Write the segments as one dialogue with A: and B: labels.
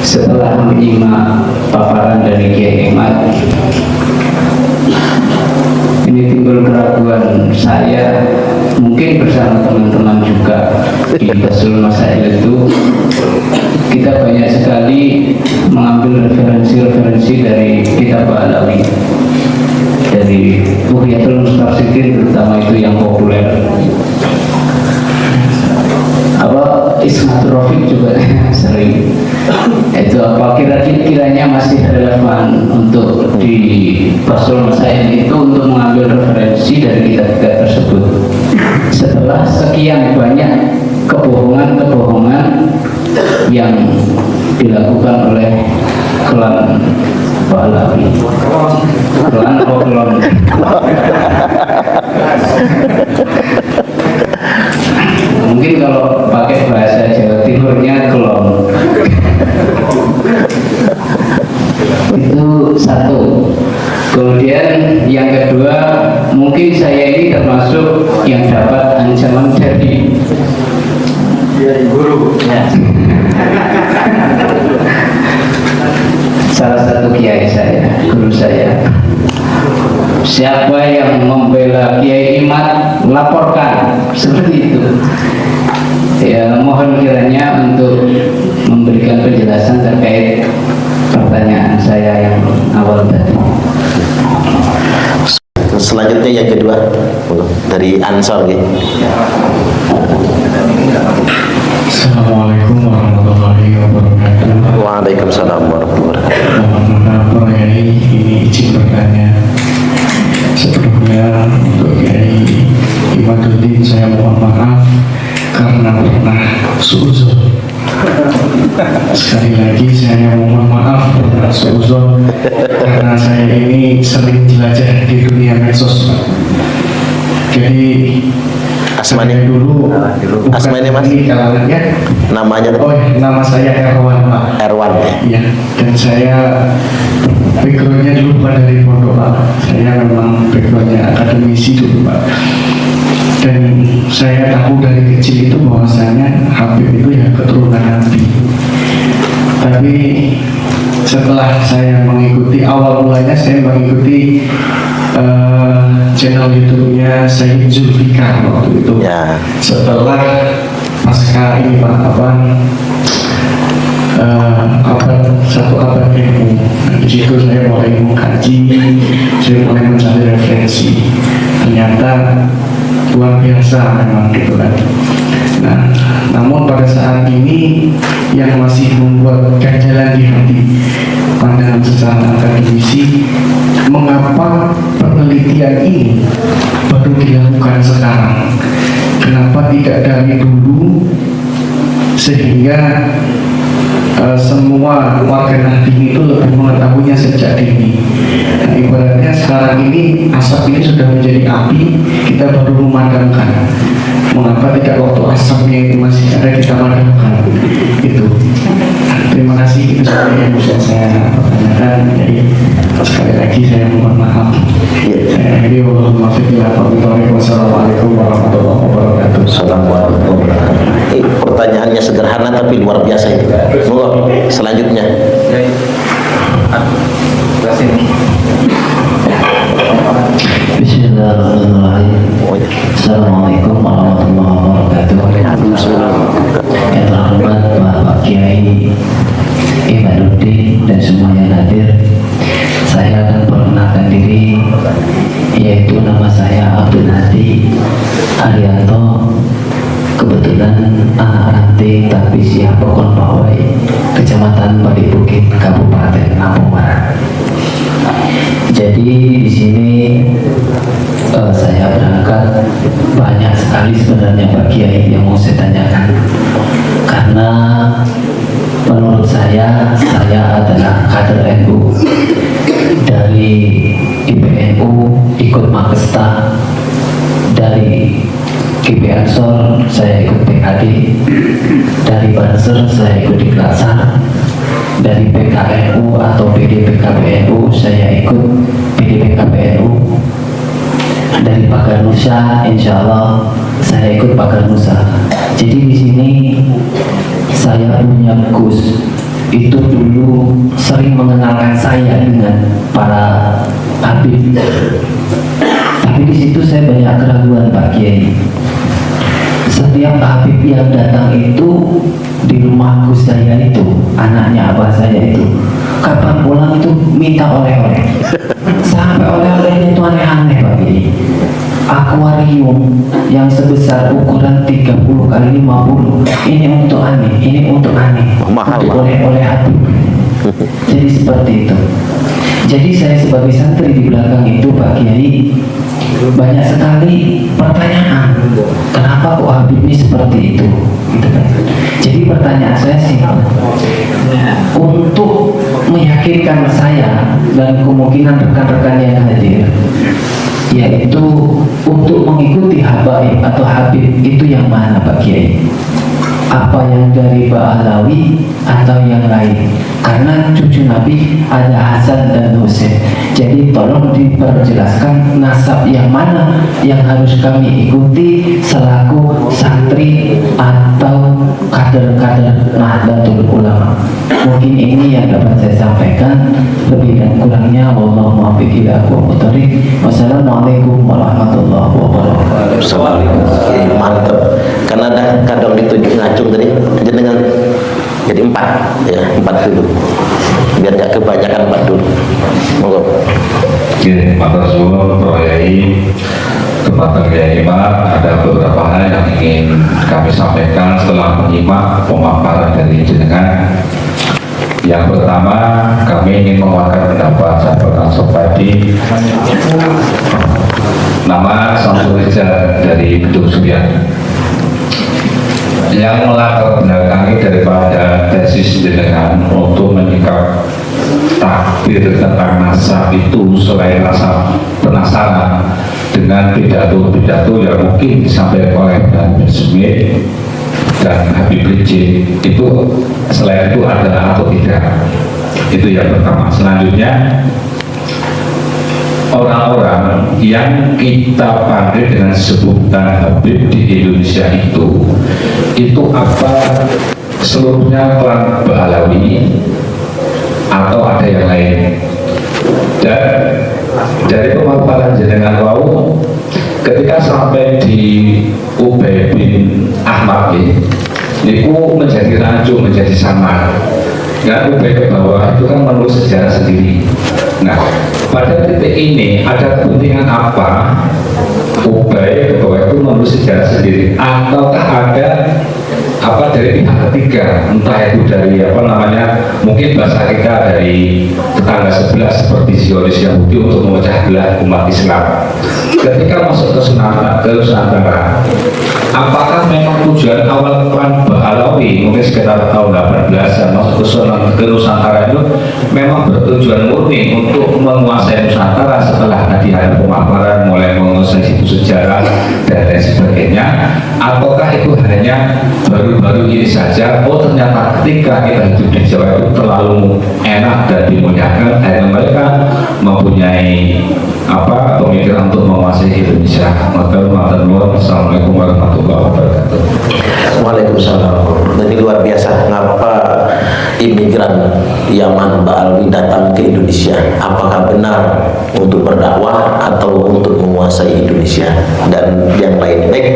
A: Setelah menyimak paparan dari Kiai Ahmad, ini timbul keraguan saya, mungkin bersama teman-teman juga di Faslul Masail itu kita banyak sekali mengambil referensi-referensi dari kitab Alawi, dari Buhyatul Mustarsidin terutama itu yang populer. Ismatul Rafiq juga sering. Itu apa kiranya masih relevan untuk di Faslul Masail itu untuk mengambil referensi dari kitab-kitab tersebut. Setelah sekian banyak kebohongan-kebohongan yang dilakukan oleh klan Pahlawi, klan Oklon. Mungkin kalau pakai bahasa Jawa Timurnya kelon. Itu satu. Kemudian yang kedua, mungkin saya ini termasuk yang dapat ancaman dari guru. Salah satu kiai saya, guru saya. Siapa yang membela Kiai Ahmad, laporkan, seperti itu. Ya, mohon kiranya untuk memberikan penjelasan terkait pertanyaan saya yang awal tadi.
B: Selanjutnya yang kedua dari Ansor gitu.
C: Assalamualaikum warahmatullahi wabarakatuh.
B: Waalaikumsalam warahmatullahi wabarakatuh.
C: Mohon maaf Pak Kiai, ini izin bertanya. Sebelumnya untuk Kiai Imaduddin saya mohon maaf karena pernah suuzon. Sekali lagi saya mohon maaf pernah suuzon karena saya ini sering jelajah di dunia medsos. Jadi
B: Asmani
C: dulu
B: Asmani Mas,
C: kalangannya
B: namanya
C: nama saya Erwan Pak.
B: Erwan ya.
C: Iya, dan saya backgroundnya dulu bukan dari pondok Pak. Saya memang backgroundnya akademisi dulu Pak. Dan saya tahu dari kecil itu bahwasanya Habib itu ya keturunan Nabi. Tapi setelah saya mengikuti, awal mulanya saya mengikuti channel YouTube-nya Sayyid Zulfikar waktu itu.
B: Ya.
C: Setelah pasca ini Pak, satu abad ilmu. Nah, di situ saya mulai mengkaji, saya mulai mencari referensi. Ternyata luar biasa memang gitu kan. Nah, namun pada saat ini yang masih membuat ganjalan di hati pandangan secara akademisi, mengapa penelitian ini baru dilakukan sekarang? Kenapa tidak dari dulu sehingga semua warga Nahdien itu lebih mengetahuinya sejak dini. Nah, ibaratnya sekarang ini asap ini sudah menjadi api, kita baru memadamkan. Mengapa tidak waktu asapnya itu masih ada kita madamkan? Itu. Terima kasih, itu saja yang bisa saya pertanyakan. Jadi sekali lagi saya mohon maaf. Saya akhiri wallahul muwaffiq ila aqwamit thoriq. Wassalamualaikum warahmatullahi wabarakatuh.
B: Assalamualaikum warahmatullahi wabarakatuh. Pertanyaannya sederhana tapi luar biasa itu. Selanjutnya.
A: Bismillahirrahmanirrahim. Assalamualaikum warahmatullahi wabarakatuh. Yang terhormat Bapak Kiai Imaduddin dan semua yang hadir, saya akan perkenalkan diri, yaitu nama saya Abdul Hadi Arianto. Kebetulan anak ranting Tapisiah Pokon Pawai, Kecamatan Padibukit, Kabupaten Lampung Barat. Jadi di sini saya berangkat banyak sekali sebenarnya Pak Kiai yang mau saya tanyakan, karena menurut saya adalah kader NU dari IPNU, ikut Mabesta, dari GP Ansor saya ikut PKD, dari Banser saya ikut Diklasar, dari PKNU atau PDPKPNU saya ikut PDPKPNU, dari Pagar Nusa insya Allah saya ikut Pagar Nusa. Jadi di sini saya punya Gus
D: itu dulu sering mengenalkan saya dengan para Habib. Tapi di situ saya banyak keraguan Pak Kiai. Setiap Habib yang datang itu di rumah Gus saya itu, anaknya abah saya itu, kapan pulang itu minta oleh-oleh. Sampai oleh-olehnya itu aneh-aneh Pak Kiai. Akuarium yang sebesar ukuran 30 kali 50, ini untuk aneh, ini untuk aneh,
B: Mahal,
D: untuk oleh-oleh Habib. Jadi seperti itu. Jadi saya sebagai santri di belakang itu Pak Kiai, banyak sekali pertanyaan, kenapa kok Habib ini seperti itu, gitu kan. Jadi pertanyaan saya simpel, untuk meyakinkan saya dan kemungkinan rekan-rekan yang hadir, yaitu untuk mengikuti habaib atau Habib itu yang mana Pak Kiai? Apa yang dari Ba'alawi atau yang lain? Karena cucu Nabi ada Hasan dan Husain. Jadi tolong diperjelaskan nasab yang mana yang harus kami ikuti selaku santri atau kader-kader Nahdlatul Ulama. Mungkin ini yang dapat saya sampaikan. Lebih dan kurangnya wallahu muwaffiq ila aqwamit thoriq. Wassalamualaikum warahmatullahi wabarakatuh.
B: Assalamualaikum. Mantap. Karena ada kadang ditunjuk ngacung tadi jenengan jadi 4 ya, 4 dulu. Biar gak kebanyakan 4 dulu. Monggo.
E: Oke, matur suwun Pak Yai. Kepada Kiai Imad, ada beberapa hal yang ingin kami sampaikan setelah menyimak pemaparan dari jenengan. Yang pertama, kami ingin menguatkan pendapat sahabat Sopadi. Nama Samsul Rijal dari Gedung Surya. Yang melatar belakangi daripada tesis jenengan untuk menyikap takbir tentang nasab itu selain rasa penasaran dengan pidato-pidato yang mungkin disampaikan oleh Dan Smith dan Habib Rijal, itu selain itu ada atau tidak, itu yang pertama. Selanjutnya, orang-orang yang kita panggil dengan sebutan Habib di Indonesia itu apa seluruhnya klan Ba'alawi atau ada yang lain? Dan dari pemaparan jenengan wau, ketika sampai di Ubay bin Ahmad itu menjadi rancu, menjadi samar. Dan Ubay ke bawah itu kan menulis sejarah sendiri. Nah, pada titik ini ada kepentingan apa Ubay ke bawah itu menulis sejarah sendiri, ataukah ada apa dari pihak ketiga, entah itu dari apa namanya, mungkin bahasa kita dari tetangga sebelah seperti Zionis Yahudi untuk memecah belah umat Islam. Ketika masuk ke Nusantara, apakah memang tujuan awal klan Ba'alawi mungkin sekitar tahun 18-an masuk ke Nusantara itu memang bertujuan murni untuk menguasai Nusantara setelah tadi ada pemaparan mulai menguasai situs sejarah dan lain sebagainya, ataukah itu hanya baru-baru ini saja? Oh, ternyata ketika kita hidup di Jawa itu terlalu enak dan dimuliakan, akhirnya mereka mempunyai apa pemikiran untuk menguasai Indonesia. Assalamualaikum warahmatullahi wabarakatuh.
B: Waalaikumsalam. Ini luar biasa. Ngapa imigran Yaman Ba'alawi datang ke Indonesia? Apakah benar untuk berdakwah atau untuk menguasai Indonesia dan yang lain? Baik,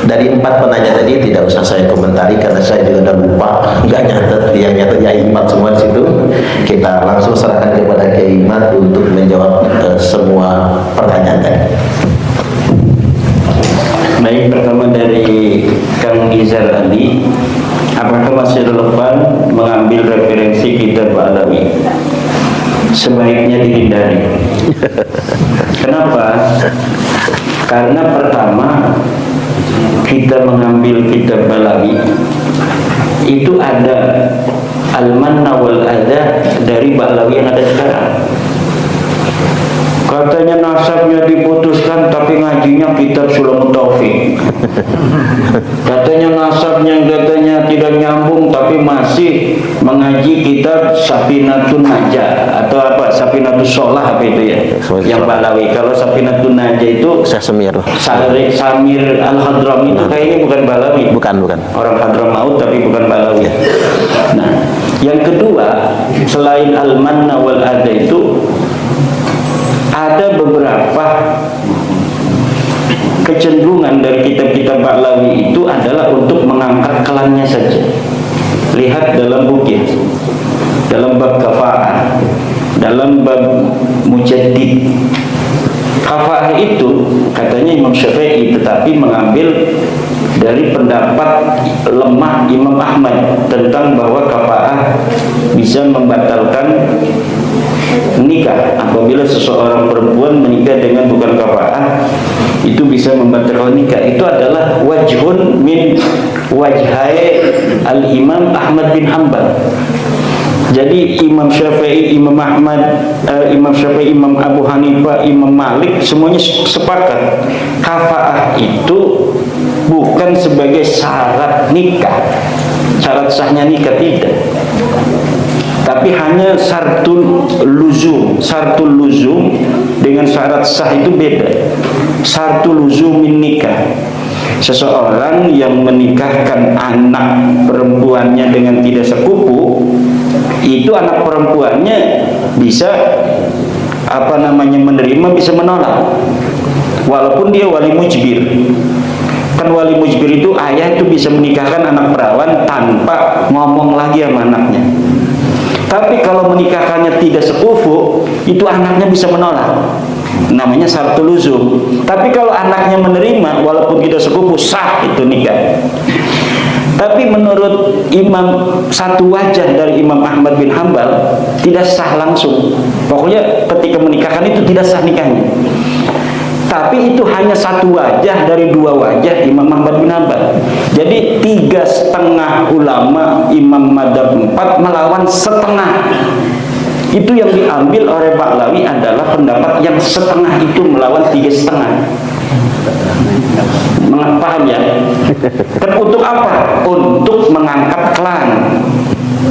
B: dari 4 penanya tadi tidak usah saya komentari karena saya juga udah lupa, nggak nyatet, yang nyatet ya Imad semua di situ. Kita langsung serahkan kepada Kiai Imad untuk menjawab semua pertanyaan tadi.
F: Baik, pertama dari Kang Izal Ali, apakah masih relevan mengambil referensi kitab Ba'alawi? Sebaiknya dihindari. Kenapa? Karena pertama, kita mengambil kitab Ba'alawi itu ada al-manna wal adha dari Ba'alawi yang ada sekarang. Katanya nasabnya diputuskan tapi ngajinya kitab Sulamut Taufik. Katanya nasabnya tidak nyambung tapi masih mengaji kitab Safinatun Najah atau apa, Safinatus Sholah apa itu ya, yang Balawi. Kalau Safinatun Najah itu
B: Syekh
F: Samir Al-Hadrami itu kayaknya bukan Balawi.
B: Bukan.
F: Orang Hadramaut tapi bukan Balawi. Nah, yang kedua, selain Al-Manna wal Adha itu ada beberapa kecenderungan dari kitab-kitab Ba'lawi itu adalah untuk mengangkat kelannya saja. Lihat dalam bukit, dalam bab kafa'ah, dalam bab mujaddid. Kafa'ah itu katanya Imam Syafi'i, tetapi mengambil dari pendapat lemah Imam Ahmad tentang bahwa kafa'ah bisa membatalkan nikah. Apabila seseorang perempuan menikah dengan bukan kafa'ah, itu bisa membatalkan nikah. Itu adalah wajhun min wajhai al-Imam Ahmad bin Hanbal. Jadi Imam Syafi'i, Imam Ahmad, Imam Syafi'i, Imam Abu Hanifah, Imam Malik semuanya sepakat kafa'ah itu bukan sebagai syarat nikah, syarat sahnya nikah, tidak, tapi hanya syartul luzum. Syartul luzum dengan syarat sah itu beda. Syartul luzumin nikah, seseorang yang menikahkan anak perempuannya dengan tidak sepupu, itu anak perempuannya bisa menerima, bisa menolak, walaupun dia wali mujbir. Kan wali mujbir itu ayah itu bisa menikahkan anak perawan tanpa ngomong lagi sama anaknya. Tapi kalau menikahkannya tidak sepupu, itu anaknya bisa menolak. Namanya syartul luzum. Tapi kalau anaknya menerima walaupun tidak sepupu, sah itu nikah. Tapi menurut satu wajah dari Imam Ahmad bin Hanbal tidak sah langsung. Pokoknya ketika menikahkan itu tidak sah nikahnya. Tapi itu hanya satu wajah dari dua wajah Imam Ahmad bin Hanbal. Jadi 3,5 ulama Imam Madhab 4 melawan setengah. Itu yang diambil oleh Ba'lawi adalah pendapat yang setengah itu melawan 3,5. Paham ya? Dan untuk apa? Untuk mengangkat klan,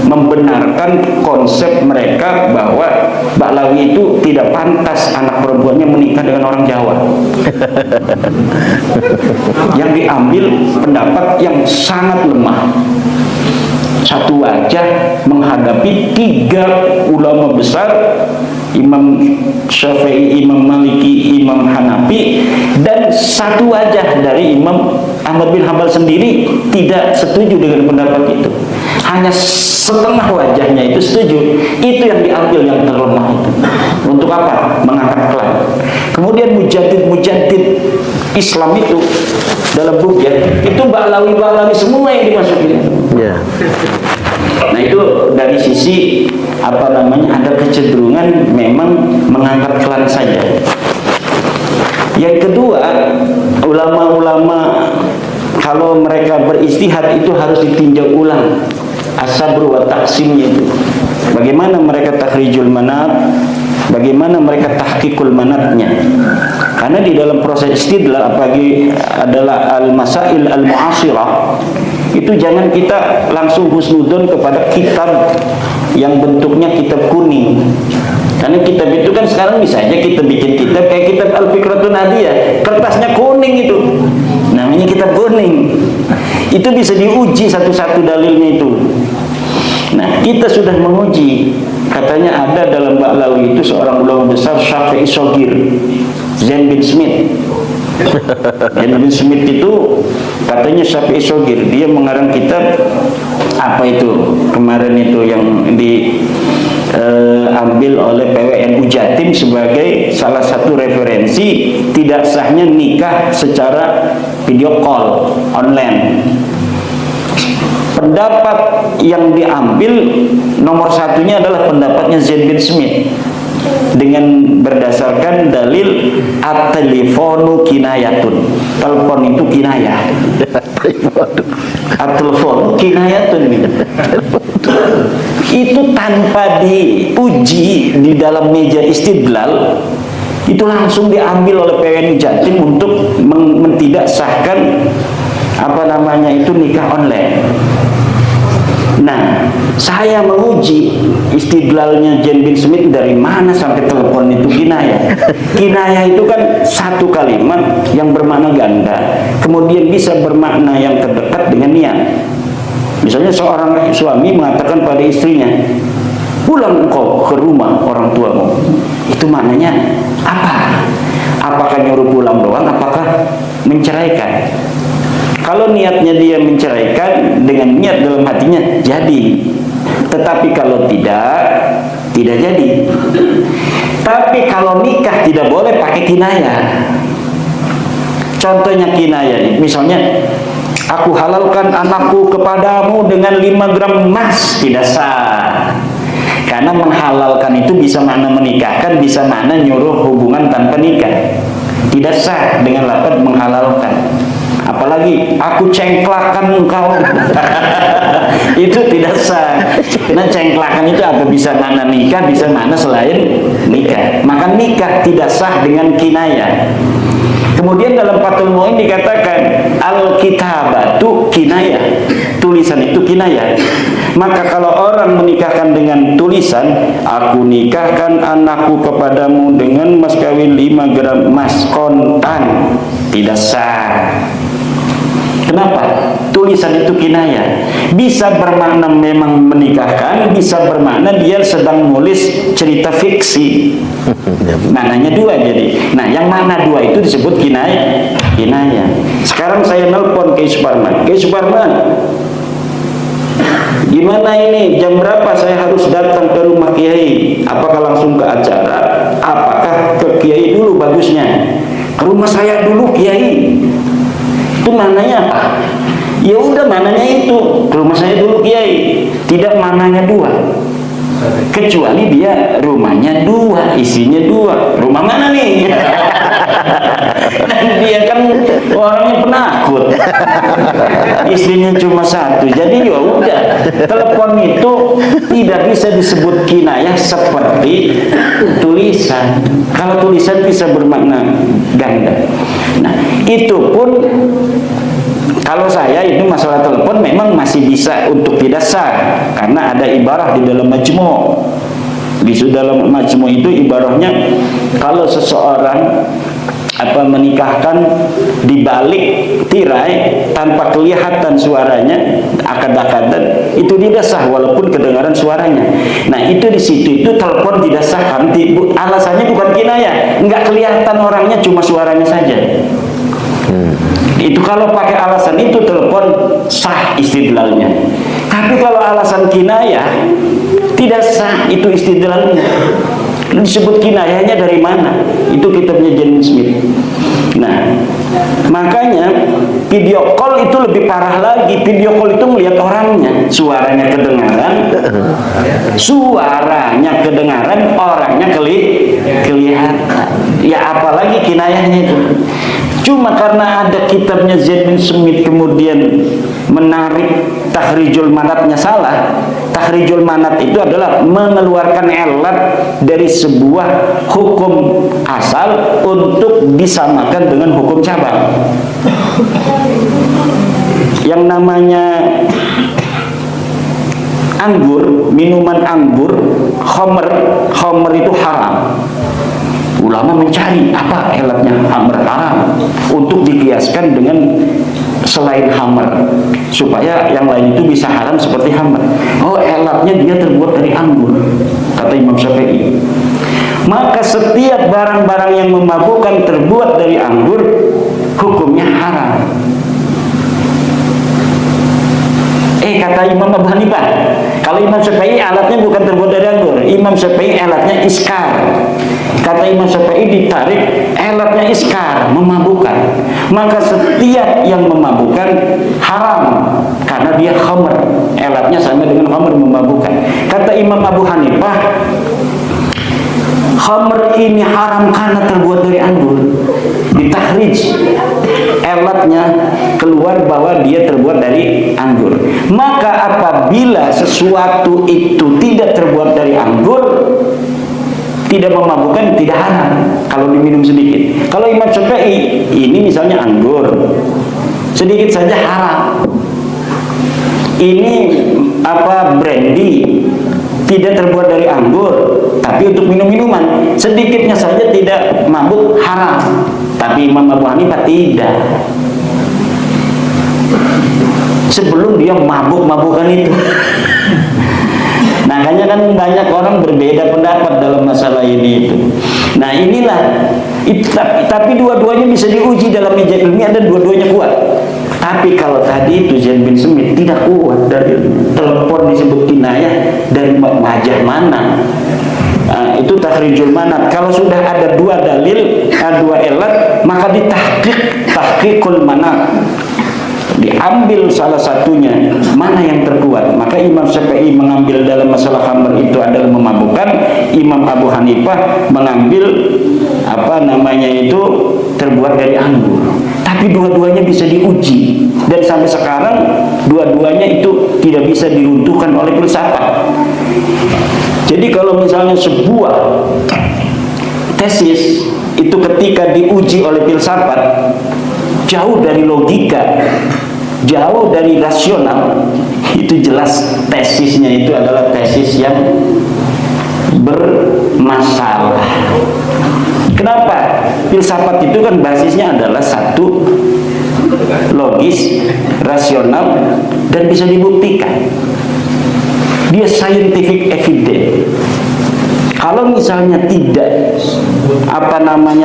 F: membenarkan konsep mereka bahwa Ba'lawi itu tidak pantas anak perempuannya menikah dengan orang Jawa. Yang diambil pendapat yang sangat lemah, satu wajah menghadapi 3 ulama besar, Imam Syafi'i, Imam Maliki, Imam Hanafi, dan satu wajah dari Imam Ahmad bin Hanbal sendiri tidak setuju dengan pendapat itu. Hanya setengah wajahnya itu setuju. Itu yang diambil, yang terlemah itu. Untuk apa? Mengangkat klan. Kemudian mujaddid Islam itu dalam bukyat itu Ba'lawi semua yang dimasukin.
B: Ya.
F: Nah itu dari sisi ada kecenderungan memang mengangkat klan saja. Yang kedua, ulama-ulama kalau mereka beristihad itu harus ditinjau ulang as-sabr wa taqsimnya itu. Bagaimana mereka takhrijul manat, bagaimana mereka tahqiqul manatnya. Karena di dalam proses istidlal apalagi adalah al-masail al-mu'asirah, itu jangan kita langsung husnudzon kepada kitab yang bentuknya kitab kuning. Karena kitab itu kan sekarang bisa aja kita bikin kitab kayak kitab Al-Fikratun Hadiyah, kertasnya kuning itu, namanya kitab kuning. Itu bisa diuji satu-satu dalilnya itu. Nah, kita sudah menguji. Katanya ada dalam Ba'lawi itu seorang ulama besar Syafi'i Shogir, Zain bin Smith. Zain bin Smith itu katanya Syafi'i Shogir, dia mengarang kitab apa itu kemarin itu yang diambil oleh PWNU Jatim sebagai salah satu referensi tidak sahnya nikah secara video call online. Pendapat yang diambil nomor satunya adalah pendapatnya Zain bin Smith. dengan berdasarkan dalil at-telefonu kinayatun. Telepon itu kinayah. At-telefon kinayatun. Itu tanpa diuji di dalam meja istidlal, itu langsung diambil oleh PWNU Jatim untuk tidak sahkan nikah online. Nah, saya menguji istidlalnya Jen bin Smith dari mana sampai telepon itu kinayah. Kinayah itu kan satu kalimat yang bermakna ganda, kemudian bisa bermakna yang terdekat dengan niat. Misalnya seorang suami mengatakan pada istrinya, pulang engkau ke rumah orang tuamu. Itu maknanya apa? Apakah nyuruh pulang doang? Apakah menceraikan? Kalau niatnya dia menceraikan dengan niat dalam hatinya, jadi. Tetapi kalau tidak jadi. Tapi kalau nikah tidak boleh pakai kinayah. Contohnya kinayah, misalnya, aku halalkan anakku kepadamu dengan 5 gram emas, tidak sah. Karena menghalalkan itu bisa makna menikahkan, bisa makna nyuruh hubungan tanpa nikah. Tidak sah dengan lafaz menghalalkan. Apalagi aku cengklakan engkau. Itu tidak sah. Nah, cengklakan itu apa? Bisa makna nikah, bisa makna selain nikah. Maka nikah tidak sah dengan kinayah. Kemudian dalam Fathul Mu'in dikatakan al-kitabatu kinayah. Tulisan itu kinayah. Maka kalau orang menikahkan dengan tulisan, aku nikahkan anakku kepadamu dengan mas kawin 5 gram emas kontan, tidak sah. Kenapa? Tulisan itu kinayah. Bisa bermakna memang menikahkan, bisa bermakna dia sedang nulis cerita fiksi. Maknanya dua jadi. Nah, yang makna dua itu disebut kinayah. Sekarang saya nelpon ke Suparman. Ke Suparman, gimana ini? Jam berapa saya harus datang ke rumah Kiai? Apakah langsung ke acara? Apakah ke Kiai dulu bagusnya? Ke rumah saya dulu Kiai. Itu mananya apa? Ya udah, mananya itu ke rumah saya dulu Kiai. Tidak mananya dua. Kecuali dia rumahnya dua, isinya dua. Rumah mana nih? Dan dia kan orangnya penakut. Istrinya cuma satu. Jadi ya udah, telepon itu tidak bisa disebut kinayah seperti tulisan. Kalau tulisan bisa bermakna ganda. Nah, itu pun kalau saya itu masalah telepon memang masih bisa untuk tidak sah, karena ada ibarah di dalam majmu'. Di dalam majmu' itu ibarahnya, kalau seseorang menikahkan di balik tirai tanpa kelihatan suaranya, akad-akadan, itu tidak sah walaupun kedengaran suaranya. Nah, itu di situ itu telepon tidak sah, kan? Alasannya bukan kinayah, nggak kelihatan orangnya, cuma suaranya saja. Itu kalau pakai alasan itu telepon sah istidlalnya. Tapi kalau alasan kinayah tidak sah itu istidlalnya. Disebut kinayahnya dari mana? Itu kitabnya Jen Smith. Nah, makanya video call itu lebih parah lagi. Video call itu melihat orangnya, suaranya kedengaran, orangnya kelihatan. Ya apalagi kinayahnya itu. Cuma karena ada kitabnya Jen bin Smith kemudian menarik takhrijul manatnya salah. Takhrijul manat itu adalah mengeluarkan elat dari sebuah hukum asal untuk disamakan dengan hukum cabang. Yang namanya anggur, minuman anggur, khamr itu haram. Ulama mencari apa elatnya khamr haram untuk dikiaskan dengan selain khamr supaya yang lain itu bisa haram seperti khamr. Oh, elatnya dia terbuat dari anggur, kata Imam Syafi'i. Maka setiap barang-barang yang memabukkan terbuat dari anggur, hukumnya haram. Kata Imam Abu Hanifah, kalau Imam Syafi'i alatnya bukan terbuat dari anggur, Imam Syafi'i alatnya iskar. Kata Imam Syafi'i ditarik, alatnya iskar, memabukkan. Maka setiap yang memabukkan haram karena dia khamr, alatnya sama dengan khamr, memabukkan. Kata Imam Abu Hanifah, khamr ini haram karena terbuat dari anggur. Ditahrij, elatnya keluar bahwa dia terbuat dari anggur. Maka apabila sesuatu itu tidak terbuat dari anggur, tidak memabukkan, tidak haram kalau diminum sedikit. Kalau Imam Syafi'i, ini misalnya anggur, sedikit saja haram. Ini brandy, tidak terbuat dari anggur, tapi untuk minum-minuman, sedikitnya saja tidak mabuk, haram. Tapi Imam Abu Hanifah tidak. Sebelum dia mabuk-mabukan itu. Makanya kan banyak orang berbeda pendapat dalam masalah ini itu. Nah inilah, tapi dua-duanya bisa diuji dalam meja ilmiah dan dua-duanya kuat. Tapi kalau tadi itu Zain bin Smith tidak kuat dari telepon disebut kinayah, dari wajah mana? Itu tahrijul manat. Kalau sudah ada dua dalil, dua elat, maka tahqiqul manat. Diambil salah satunya, mana yang terkuat. Maka Imam Syafi'i mengambil dalam masalah khamr itu adalah memabukkan. Imam Abu Hanifah mengambil terbuat dari anggur. Tapi dua-duanya bisa diuji, dan sampai sekarang dua-duanya itu tidak bisa diruntuhkan oleh filsafat. Jadi kalau misalnya sebuah tesis itu ketika diuji oleh filsafat, jauh dari logika, jauh dari rasional, itu jelas tesisnya itu adalah tesis yang bermasalah. Kenapa? Filsafat itu kan basisnya adalah satu, logis, rasional, dan bisa dibuktikan. Dia scientific evidence. Kalau misalnya tidak,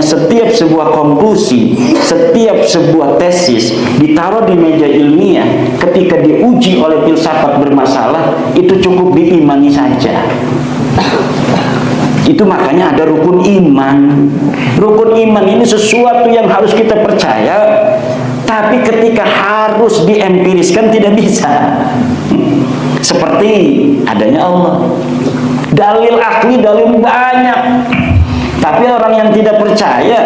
F: setiap sebuah konklusi, setiap sebuah tesis ditaruh di meja ilmiah, ketika diuji oleh filsafat bermasalah, itu cukup diimani saja. Itu makanya ada rukun iman. Rukun iman ini sesuatu yang harus kita percaya, tapi ketika harus diempiriskan tidak bisa. Seperti adanya Allah. Dalil akli, dalil banyak. Tapi orang yang tidak percaya,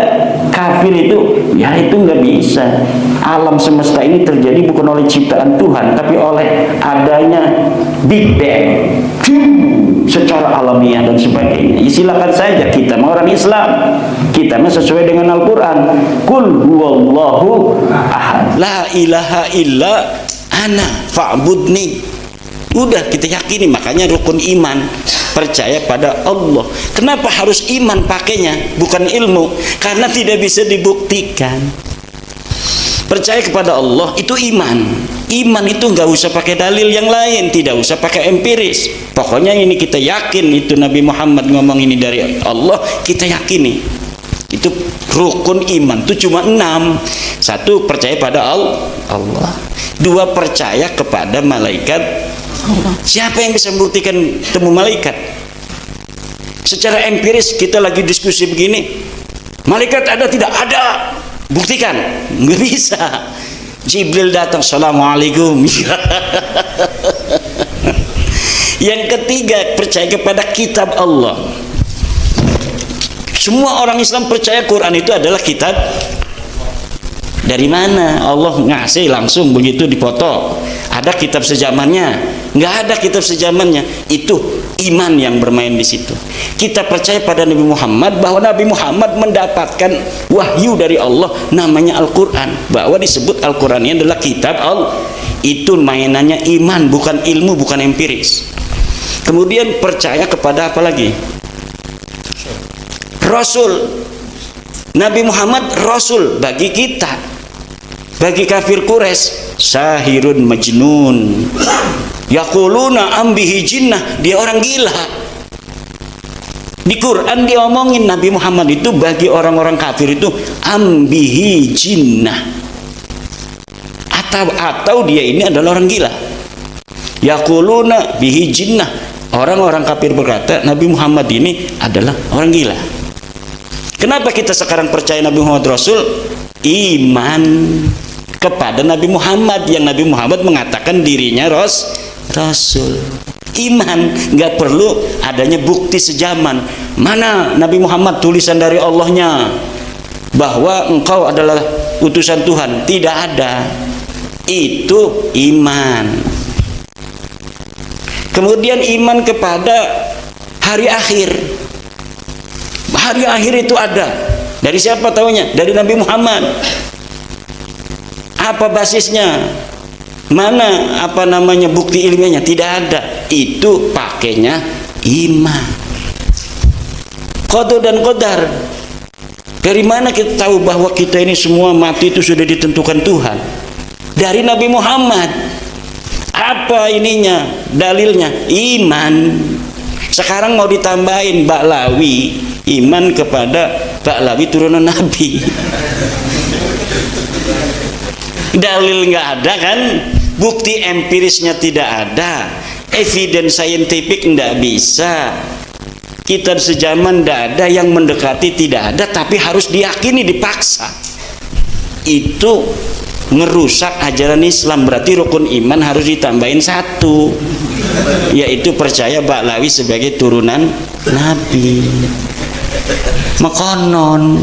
F: kafir itu, ya itu nggak bisa. Alam semesta ini terjadi bukan oleh ciptaan Tuhan, tapi oleh adanya Big Bang secara alamiah dan sebagainya. Ya, silakan saja, kita mau orang Islam, kita mah sesuai dengan Al-Quran. Qul huwallahu ahad, la ilaha illa ana fa'budni. Udah kita yakini, makanya rukun iman, percaya pada Allah. Kenapa harus iman pakainya, bukan ilmu? Karena tidak bisa dibuktikan. Percaya kepada Allah itu iman. Iman itu nggak usah pakai dalil yang lain, tidak usah pakai empiris. Pokoknya ini kita yakin itu Nabi Muhammad ngomong ini dari Allah, kita yakini. Itu rukun iman itu cuma 6. 1, percaya pada Allah. 2, percaya kepada malaikat Allah. Siapa yang bisa membuktikan temu malaikat? Secara empiris kita lagi diskusi begini, malaikat ada tidak? Ada. Buktikan. Nggak bisa. Jibril datang, assalamualaikum. Yang ketiga, percaya kepada kitab Allah. Semua orang Islam percaya Quran itu adalah kitab. Dari mana? Allah ngasih langsung begitu dipoto. Ada kitab sejamannya? Nggak ada kitab sejamannya. Itu iman yang bermain di situ. Kita percaya pada Nabi Muhammad, bahwa Nabi Muhammad mendapatkan wahyu dari Allah namanya Al-Quran, bahwa disebut Al-Quran ini adalah kitab Allah. Itu mainannya iman, bukan ilmu, bukan empiris. Kemudian percaya kepada apa lagi? Rasul. Nabi Muhammad Rasul bagi kita. Bagi kafir Quraisy, sahirun majnun, yaquluna ambihi jinnah, dia orang gila. Di Quran dia omongin Nabi Muhammad itu bagi orang-orang kafir itu ambihi jinnah, atau dia ini adalah orang gila. Yaquluna bihi jinnah, orang-orang kafir berkata Nabi Muhammad ini adalah orang gila. Kenapa kita sekarang percaya Nabi Muhammad Rasul? Iman kepada Nabi Muhammad, yang Nabi Muhammad mengatakan dirinya Rasul. Iman, nggak perlu adanya bukti sejaman. Mana Nabi Muhammad tulisan dari Allahnya bahwa engkau adalah utusan Tuhan? Tidak ada. Itu iman. Kemudian iman kepada hari akhir. Hari akhir itu ada. Dari siapa taunya? Dari Nabi Muhammad. Apa basisnya? Mana bukti ilmiahnya? Tidak ada. Itu pakainya iman. Qada dan qadar. Dari mana kita tahu bahwa kita ini semua mati itu sudah ditentukan Tuhan? Dari Nabi Muhammad. Apa ininya? Dalilnya iman. Sekarang mau ditambahin Ba'lawi, iman kepada Ba'lawi turunan Nabi. Dalil nggak ada kan? Bukti empirisnya tidak ada. Evidence scientific nggak bisa. Kitab sejaman tidak ada, yang mendekati tidak ada, tapi harus diyakini, dipaksa. Itu ngerusak ajaran Islam. Berarti rukun iman harus ditambahin satu, yaitu percaya Ba'lawi sebagai turunan Nabi. Makonon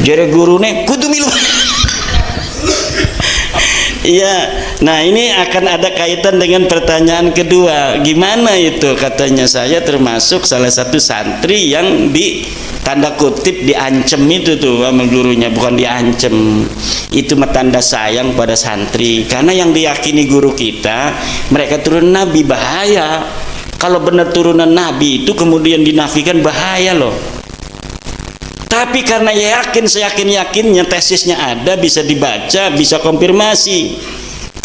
F: jare gurune kudu milu. Iya, nah ini akan ada kaitan dengan pertanyaan kedua. Gimana itu? Katanya saya termasuk salah satu santri yang di tanda kutip diancem itu tuh sama gurunya. Bukan diancem, itu tanda sayang pada santri. Karena yang diyakini guru kita, mereka turunan Nabi. Bahaya kalau benar turunan Nabi itu kemudian dinafikan, bahaya loh. Tapi karena yakin, seyakin-yakinnya tesisnya ada, bisa dibaca, bisa konfirmasi.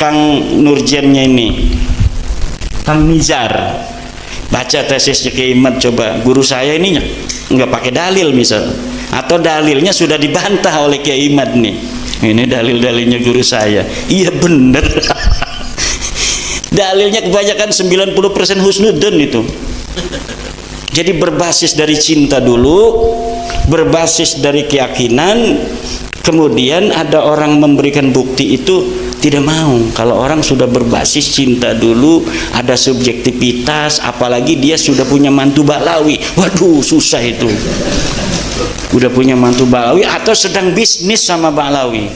F: Kang Nurjannya ini, Kang Nizar, baca tesisnya Kiai Imad, coba. Guru saya ini nggak pakai dalil misal, atau dalilnya sudah dibantah oleh Kiai Imad nih. Ini dalil-dalilnya guru saya. Iya bener. Dalilnya kebanyakan 90% husnudzon itu. Jadi berbasis dari cinta dulu, berbasis dari keyakinan, kemudian ada orang memberikan bukti itu tidak mau. Kalau orang sudah berbasis cinta dulu, ada subjektivitas, apalagi dia sudah punya mantu Ba'lawi, waduh susah itu. Udah punya mantu Ba'lawi atau sedang bisnis sama Ba'lawi.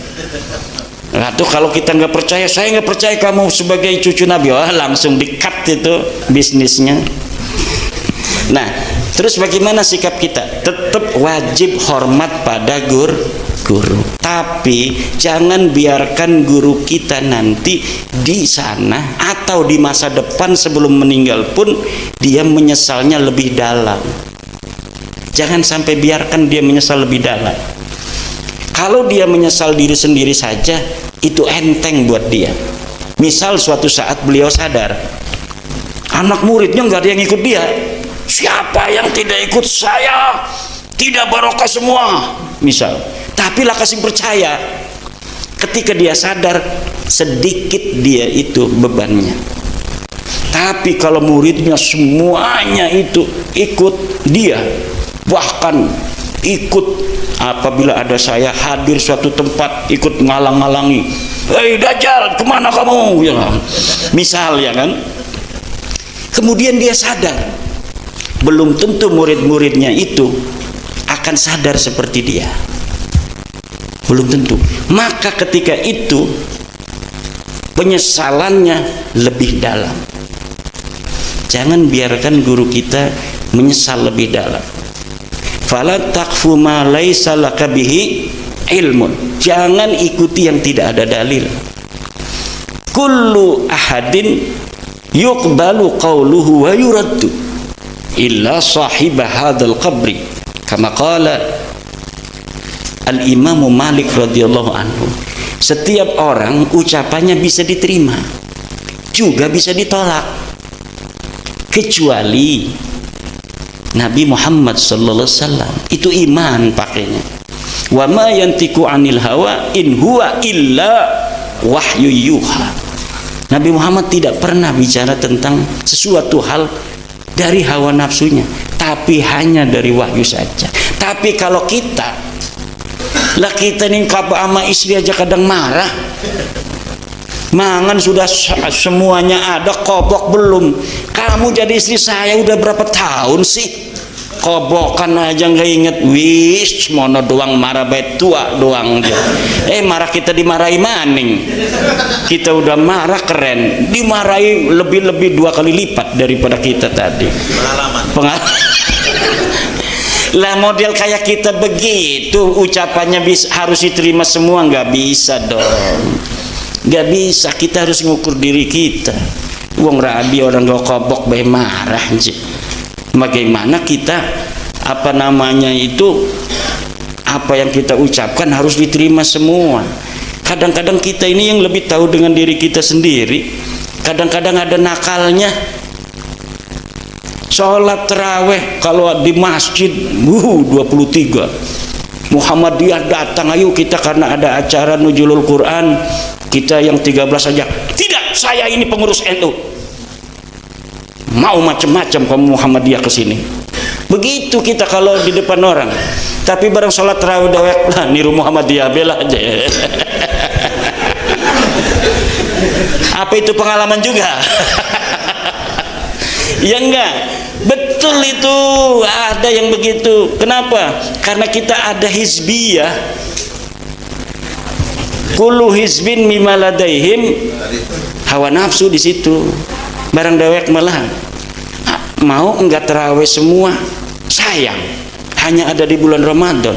F: Atau kalau kita nggak percaya, saya nggak percaya kamu sebagai cucu Nabi, wah langsung di-cut itu bisnisnya. Nah, terus bagaimana sikap kita? Tetap wajib hormat pada guru. Tapi jangan biarkan guru kita nanti di sana atau di masa depan sebelum meninggal pun dia menyesalnya lebih dalam. Jangan sampai biarkan dia menyesal lebih dalam. Kalau dia menyesal diri sendiri saja, itu enteng buat dia. Misal suatu saat beliau sadar, anak muridnya nggak ada yang ikut dia. Siapa yang tidak ikut saya tidak barokah semua, misal. Tapi lah kasih percaya. Ketika dia sadar, sedikit dia itu bebannya. Tapi kalau muridnya semuanya itu ikut dia, bahkan ikut apabila ada saya hadir suatu tempat, ikut ngalang-ngalangi, hei Dajjal kemana kamu, ya misal, ya kan. Kemudian dia sadar, belum tentu murid-muridnya itu akan sadar seperti dia, belum tentu. Maka ketika itu penyesalannya lebih dalam. Jangan biarkan guru kita menyesal lebih dalam. Fala taqfu ma laisa laka bihi ilmun. Jangan ikuti yang tidak ada dalil. Kullu ahadin yuqbalu qawluhu wa yuraddu illa sahibah hadzal qabri, kama qala Al-Imam Malik radhiyallahu anhu. Setiap orang ucapannya bisa diterima, juga bisa ditolak, kecuali Nabi Muhammad sallallahu alaihi wasallam. Itu iman pakainya. Wa ma yantiqu anil hawa in huwa illa wahyu yuha. Nabi Muhammad tidak pernah bicara tentang sesuatu hal dari hawa nafsunya, tapi hanya dari wahyu saja. Tapi kalau kita lah, kita nih sama istri aja kadang marah, Mangan sudah semuanya ada, kobok belum. Kamu jadi istri saya udah berapa tahun sih? Kobokan aja nggak inget. Wis mono doang marah baik tua doang dia. Marah kita dimarahi maning. Kita udah marah keren, dimarahi lebih 2 kali lipat daripada kita tadi. Pengalaman. Lah model kayak kita begitu ucapannya harus diterima semua, nggak bisa dong. Gak bisa, kita harus ngukur diri kita. Wong rabi orang gak kobok bae marah aja. Bagaimana kita apa yang kita ucapkan harus diterima semua. Kadang-kadang kita ini yang lebih tahu dengan diri kita sendiri. Kadang-kadang ada nakalnya. Sholat taraweh kalau di masjid 23 Muhammadiyah datang, ayo kita karena ada acara nuzulul Quran, kita yang 13 saja. Tidak, saya ini pengurus NU. Mau macam-macam kamu Muhammadiyah ke sini. Begitu kita kalau di depan orang. Tapi bareng sholat tarawih dewek lah niru Muhammadiyah bela aja. Apa itu pengalaman juga? Ya enggak. Betul itu, ada yang begitu. Kenapa? Karena kita ada hizbiyah. Kullu hizbin mimma ladaihim, hawa nafsu di situ. Barang dewek malah mau enggak tarawih semua, sayang. Hanya ada di bulan Ramadan.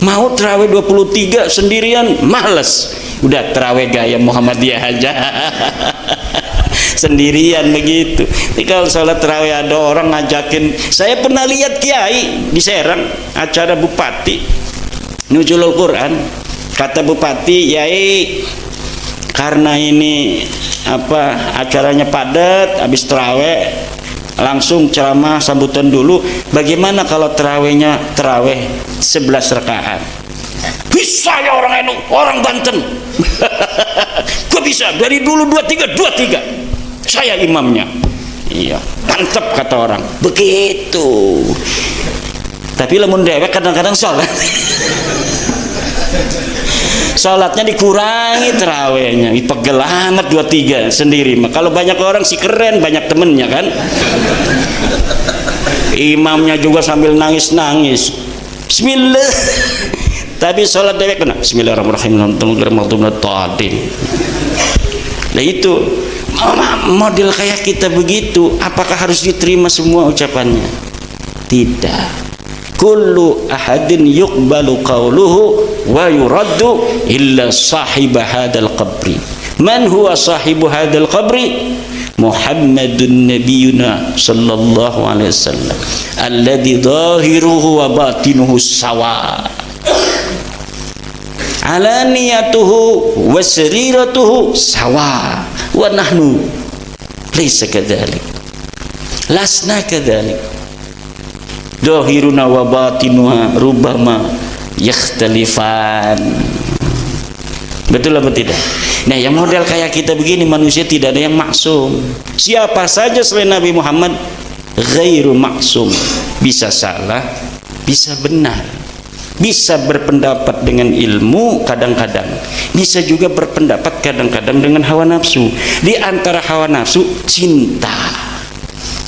F: Mau tarawih 23 sendirian, males. Udah tarawih gaya Muhammadiyah aja. Sendirian begitu. Jadi kalau sholat tarawih ada orang ngajakin, saya pernah lihat kiai di Serang acara bupati nuzulul Quran, kata bupati, yai karena ini acaranya padat, habis tarawih langsung ceramah sambutan dulu, bagaimana kalau tarawih 11 rakaat? Bisa ya orang NU, orang Banten. Kok bisa? Dari dulu 23 saya imamnya. Iya, mantap kata orang. Begitu. Tapi lamun dewek kadang-kadang sholat. Sholatnya dikurangi terawihnya. Pegel amat 23 sendiri. Kalau banyak orang sih keren, banyak temennya kan. Imamnya juga sambil nangis-nangis. Bismillah. Tapi sholat dewek kena Bismillahirrahmanirrahim. Nah itu model kayak kita begitu. Apakah harus diterima semua ucapannya? Tidak. Kullu ahadin yuqbalu qawluhu wa yuraddu illa sahiba hadal qabri. Man huwa sahibu hadal qabri? Muhammadun nabiyuna sallallahu alaihi wasallam alladhi zahiruhu wa batinuhu sawa, alaniyatuhu wa sariratuhu sawa, wa nahnu laysa kadzalik, lasna kadzalik, zahiruna wa batinuha rubbama yakhtalifan. Betul apa tidak? Nah, yang model kayak kita begini, manusia tidak ada yang maksum. Siapa saja selain Nabi Muhammad ghairu maksum. Bisa salah, bisa benar. Bisa berpendapat dengan ilmu kadang-kadang, bisa juga berpendapat kadang-kadang dengan hawa nafsu. Di antara hawa nafsu, cinta.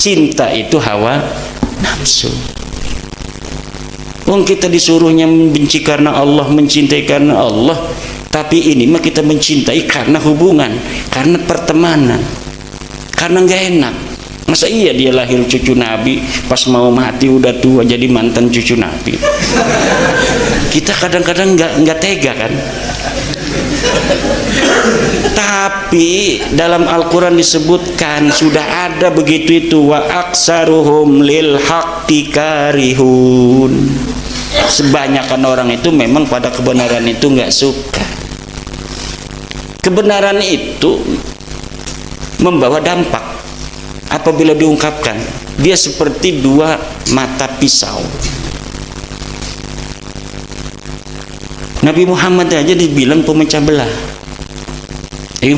F: Cinta itu hawa nafsu. Wong kita disuruhnya membenci karena Allah, mencintai karena Allah. Tapi ini mah kita mencintai karena hubungan, karena pertemanan, karena nggak enak. Masa iya dia lahir cucu Nabi, pas mau mati udah tua jadi mantan cucu Nabi. Kita kadang-kadang nggak tega kan. Tapi dalam Al-Quran disebutkan sudah ada begitu itu, wa aksaruhum lil haqqi karihun. Sebanyakan orang itu memang pada kebenaran itu nggak suka. Kebenaran itu membawa dampak apabila diungkapkan. Dia seperti dua mata pisau. Nabi Muhammad aja dibilang pemecah belah. Nabi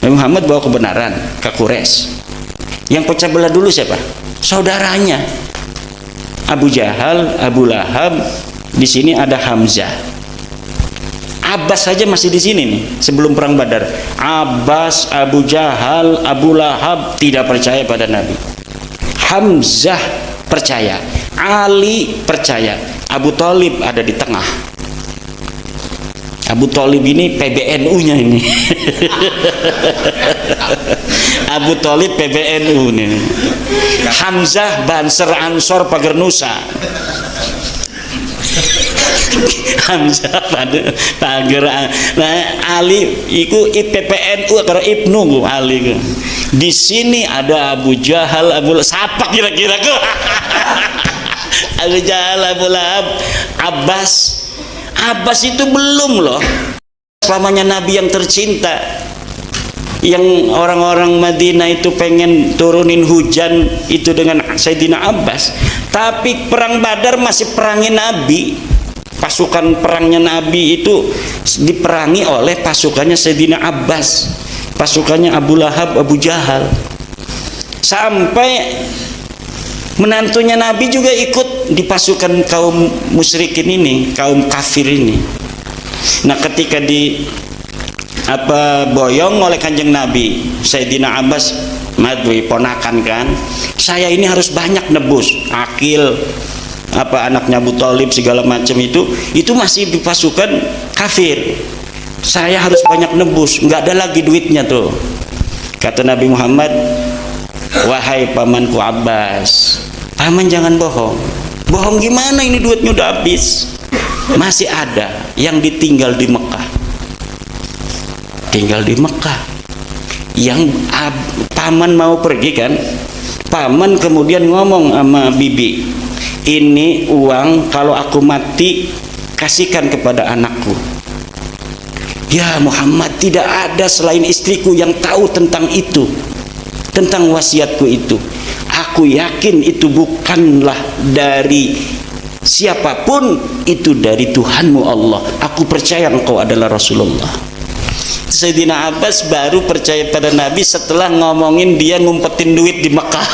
F: Muhammad bawa kebenaran ke Quraisy. Yang pecah belah dulu siapa? Saudaranya. Abu Jahal, Abu Lahab, di sini ada Hamzah. Abbas saja masih di sini nih sebelum perang Badar. Abbas, Abu Jahal, Abu Lahab tidak percaya pada Nabi. Hamzah percaya, Ali percaya, Abu Thalib ada di tengah. Abu Thalib ini PBNU-nya ini. Abu Thalib PBNU nih. Hamzah Banser Ansor Pagar Nusa. Hamzah Pagar. Nah, Ali iku PPNU karo Ibnu Ali. Di sini ada Abu Jahal, siapa kira-kira kok? Abu Jahal, Abu Lahab, Abbas. Abbas itu belum loh selamanya Nabi yang tercinta, yang orang-orang Madinah itu pengen turunin hujan itu dengan Sayyidina Abbas. Tapi perang Badar masih perangi Nabi. Pasukan perangnya Nabi itu diperangi oleh pasukannya Sayyidina Abbas, pasukannya Abu Lahab, Abu Jahal. Sampai menantunya Nabi juga ikut di pasukan kaum musyrikin ini, kaum kafir ini. Nah, ketika boyong oleh Kanjeng Nabi, Sayyidina Abbas, madwi ponakan kan, saya ini harus banyak nebus. Akil anaknya Abu Thalib segala macam itu masih di pasukan kafir. Saya harus banyak nebus, nggak ada lagi duitnya tuh. Kata Nabi Muhammad, wahai pamanku Abbas, paman jangan bohong. Bohong gimana, ini duitnya udah habis. Masih ada yang ditinggal di Mekah. Tinggal di Mekah. Yang paman mau pergi kan, paman kemudian ngomong sama bibi, ini uang kalau aku mati kasihkan kepada anakku. Ya Muhammad, tidak ada selain istriku yang tahu tentang itu, tentang wasiatku itu. Aku yakin itu bukanlah dari siapapun, itu dari Tuhanmu Allah. Aku percaya engkau adalah Rasulullah. Sayyidina Abbas baru percaya pada Nabi setelah ngomongin dia ngumpetin duit di Mekah.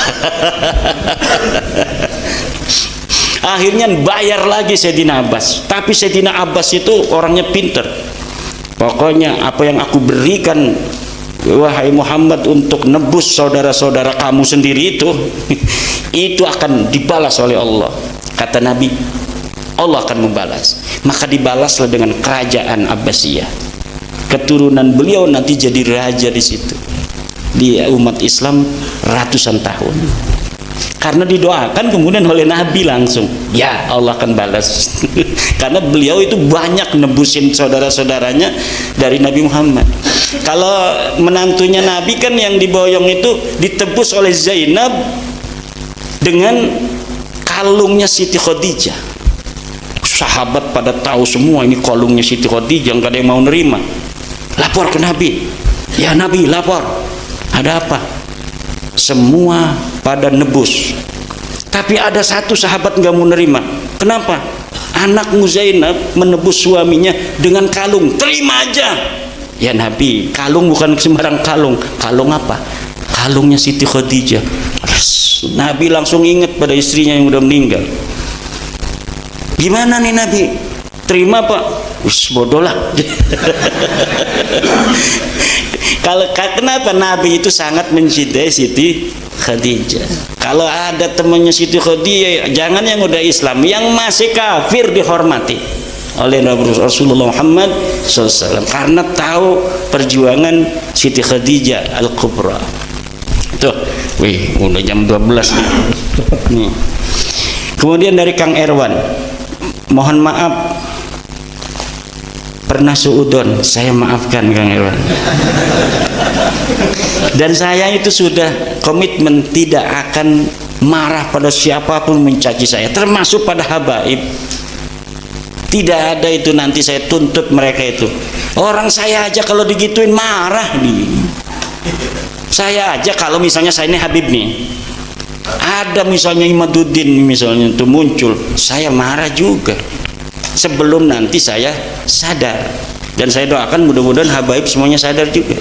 F: Akhirnya bayar lagi Sayyidina Abbas. Tapi Sayyidina Abbas itu orangnya pinter. Pokoknya apa yang aku berikan, wahai Muhammad, untuk nebus saudara-saudara kamu sendiri itu akan dibalas oleh Allah. Kata Nabi, Allah akan membalas. Maka dibalaslah dengan kerajaan Abbasiyah. Keturunan beliau nanti jadi raja di situ, di umat Islam ratusan tahun. Karena didoakan kemudian oleh Nabi langsung, ya Allah akan balas. Karena beliau itu banyak nebusin saudara-saudaranya dari Nabi Muhammad. Kalau menantunya Nabi kan yang diboyong itu ditebus oleh Zainab dengan kalungnya Siti Khadijah. Sahabat pada tahu semua ini kalungnya Siti Khadijah, nggak ada yang mau nerima. Lapor ke Nabi, ya Nabi lapor, ada apa? Semua pada nebus, tapi ada satu sahabat nggak mau nerima. Kenapa? Anakmu Zainab menebus suaminya dengan kalung. Terima aja. Ya Nabi, kalung bukan sembarang kalung. Kalung apa? Kalungnya Siti Khadijah. Nabi langsung ingat pada istrinya yang udah meninggal. Gimana nih Nabi? Terima Pak? Wis bodoh lah. Kenapa Nabi itu sangat mencintai Siti Khadijah? Kalau ada temannya Siti Khadijah, jangan yang udah Islam, yang masih kafir dihormati oleh Rasulullah Muhammad SAW, karena tahu perjuangan Siti Khadijah Al-Kubra. Tuh, wih, udah jam 12 nih. Kemudian dari Kang Erwan, mohon maaf pernah suudon, saya maafkan Kang Erwan. Dan saya itu sudah komitmen tidak akan marah pada siapapun mencaci saya, termasuk pada habaib. Tidak ada itu nanti saya tuntut mereka itu. Orang saya aja kalau digituin marah nih. Saya aja kalau misalnya saya ini Habib nih, ada misalnya Imaduddin misalnya itu muncul, saya marah juga. Sebelum nanti saya sadar, dan saya doakan mudah-mudahan habaib semuanya sadar juga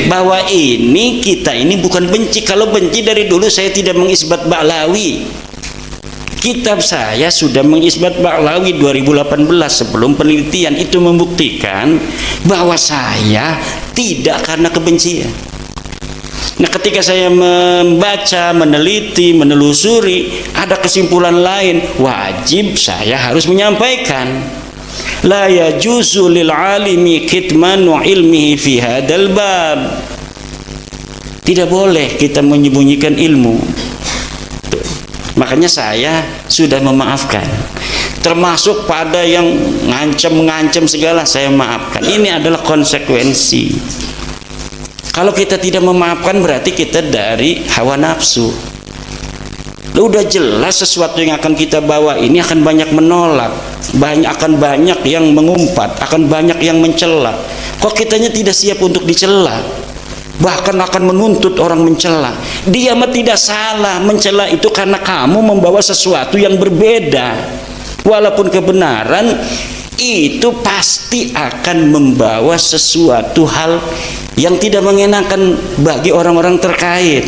F: bahwa kita ini bukan benci. Kalau benci dari dulu saya tidak mengisbat Ba'lawi. Kitab saya sudah mengisbat Ba'lawi 2018 sebelum penelitian itu membuktikan bahwa saya tidak karena kebencian. Nah, ketika saya membaca, meneliti, menelusuri, ada kesimpulan lain, wajib saya harus menyampaikan. La yajuzu lil alimi kitmanu ilmihi fi hadzal bab. Tidak boleh kita menyembunyikan ilmu. Makanya saya sudah memaafkan, termasuk pada yang ngancam segala saya maafkan. Ini adalah konsekuensi. Kalau kita tidak memaafkan berarti kita dari hawa nafsu. Udah jelas sesuatu yang akan kita bawa ini akan banyak menolak, akan banyak yang mengumpat, akan banyak yang mencela. Kok kitanya tidak siap untuk dicela? Bahkan akan menuntut orang mencela. Dia mah tidak salah, mencela itu karena kamu membawa sesuatu yang berbeda. Walaupun kebenaran itu pasti akan membawa sesuatu hal yang tidak mengenakan bagi orang-orang terkait,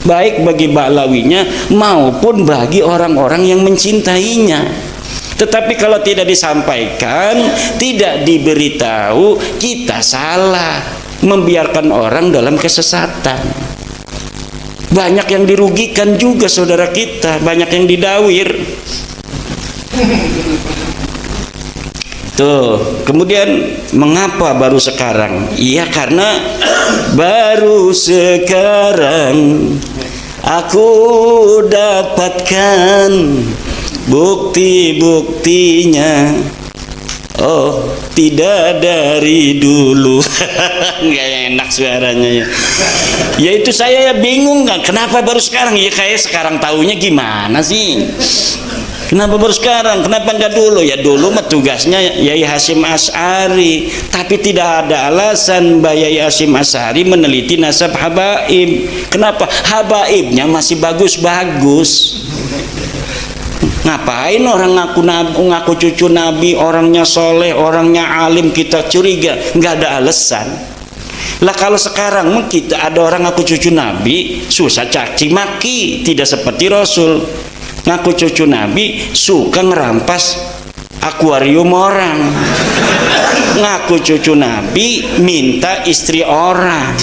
F: baik bagi Ba'lawinya maupun bagi orang-orang yang mencintainya. Tetapi kalau tidak disampaikan, tidak diberitahu, kita salah, membiarkan orang dalam kesesatan. Banyak yang dirugikan juga saudara kita, banyak yang didawir. Tuh, kemudian mengapa baru sekarang? Iya, karena baru sekarang aku dapatkan bukti-buktinya. Oh, tidak dari dulu. Nggak enak suaranya ya. Ya itu saya ya bingung kan, kenapa baru sekarang? Ya kayak sekarang taunya gimana sih? Kenapa baru sekarang? Kenapa nggak dulu? Ya dulu mah tugasnya Yai Hasyim Asy'ari, tapi tidak ada alasan Mbak Yai Hasyim Asy'ari meneliti nasab habaib. Kenapa? Habaibnya masih bagus-bagus. Ngapain orang ngaku cucu Nabi, orangnya soleh, orangnya alim, kita curiga? Nggak ada alasan. Lah kalau sekarang kita ada orang ngaku cucu Nabi, susah caci maki, tidak seperti Rasul. Ngaku cucu Nabi suka ngerampas akuarium orang. Ngaku cucu Nabi minta istri orang.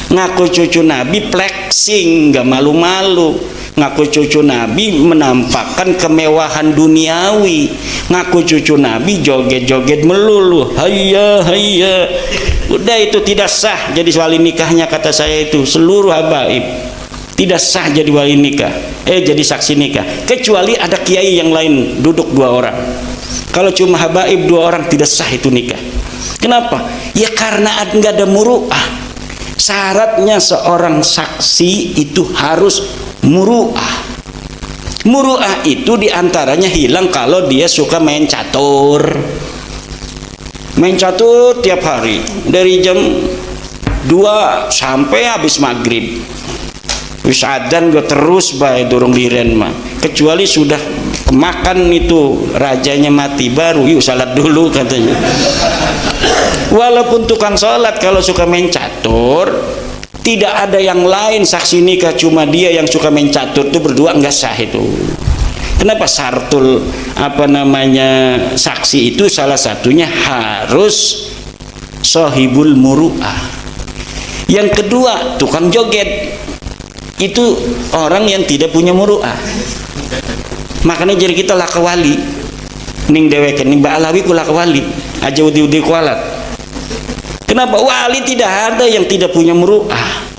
F: Ngaku cucu Nabi flexing, nggak malu-malu. Ngaku cucu Nabi menampakkan kemewahan duniawi. Ngaku cucu Nabi joget-joget melulu, hayya hayya. Udah, itu tidak sah jadi wali nikahnya, kata saya itu. Seluruh habaib tidak sah jadi wali nikah, jadi saksi nikah, kecuali ada kiai yang lain duduk 2 orang. Kalau cuma habaib 2 orang tidak sah itu nikah. Kenapa? Ya karena nggak ada muru'ah. Syaratnya seorang saksi itu harus muru'ah. Muru'ah itu diantaranya hilang kalau dia suka main catur. Main catur tiap hari dari jam 2 sampai habis maghrib. Wis adzan gue terus bae durung diren mah. Kecuali sudah makan itu rajanya mati baru yuk salat dulu katanya. Walaupun tukang salat kalau suka main catur, tidak ada yang lain saksi nikah, cuma dia yang suka main catur itu berdua, enggak sah itu. Kenapa? Syartul saksi itu salah satunya harus sohibul muru'ah. Yang kedua, tukang joget itu orang yang tidak punya muru'ah. Makanya jadi kita laka wali ning deweke ning Ba'lawi ku laka wali aja udi-udi kualat. Kenapa? Wali tidak ada yang tidak punya muru'ah.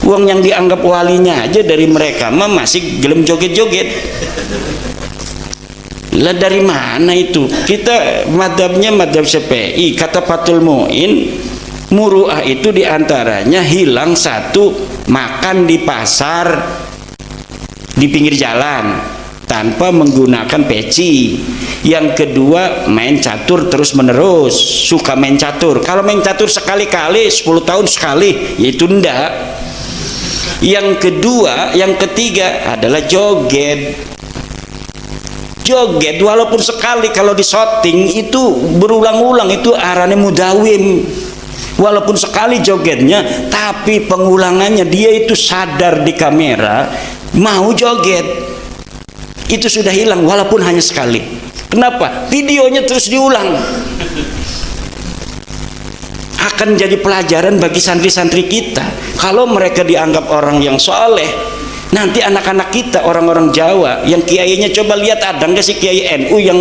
F: Uang yang dianggap walinya aja dari mereka mah masih gelem joget-joget. Lah dari mana itu? Kita madhabnya madhab Syafi'i, kata Fathul Mu'in, muru'ah itu diantaranya hilang satu, makan di pasar di pinggir jalan tanpa menggunakan peci. Yang kedua, main catur terus menerus, suka main catur. Kalau main catur sekali-kali 10 tahun sekali, yaitu ndak. Yang kedua, yang ketiga adalah joget. Joget walaupun sekali, kalau di shooting itu berulang-ulang, itu arane mudawim. Walaupun sekali jogetnya, tapi pengulangannya dia itu sadar di kamera mau joget. itu sudah hilang walaupun hanya sekali. Kenapa? Videonya terus diulang. Akan jadi pelajaran bagi santri-santri kita. Kalau mereka dianggap orang yang soleh, nanti anak-anak kita, orang-orang Jawa yang kiainya, coba lihat ada nggak sih kiai NU yang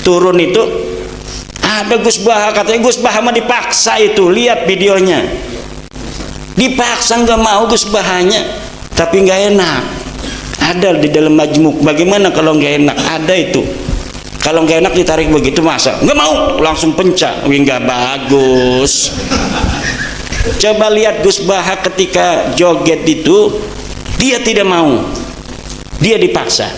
F: turun itu? Ada Gus Baha, katanya Gus Baha mah dipaksa itu, lihat videonya. Dipaksa nggak mau Gus Bahanya, tapi nggak enak. Ada di dalam majmuk. Bagaimana kalau nggak enak? Ada itu. Kalau nggak enak ditarik begitu, masa nggak mau langsung pencak? Wih, nggak bagus. Coba lihat Gus Baha ketika joget itu, dia tidak mau, dia dipaksa.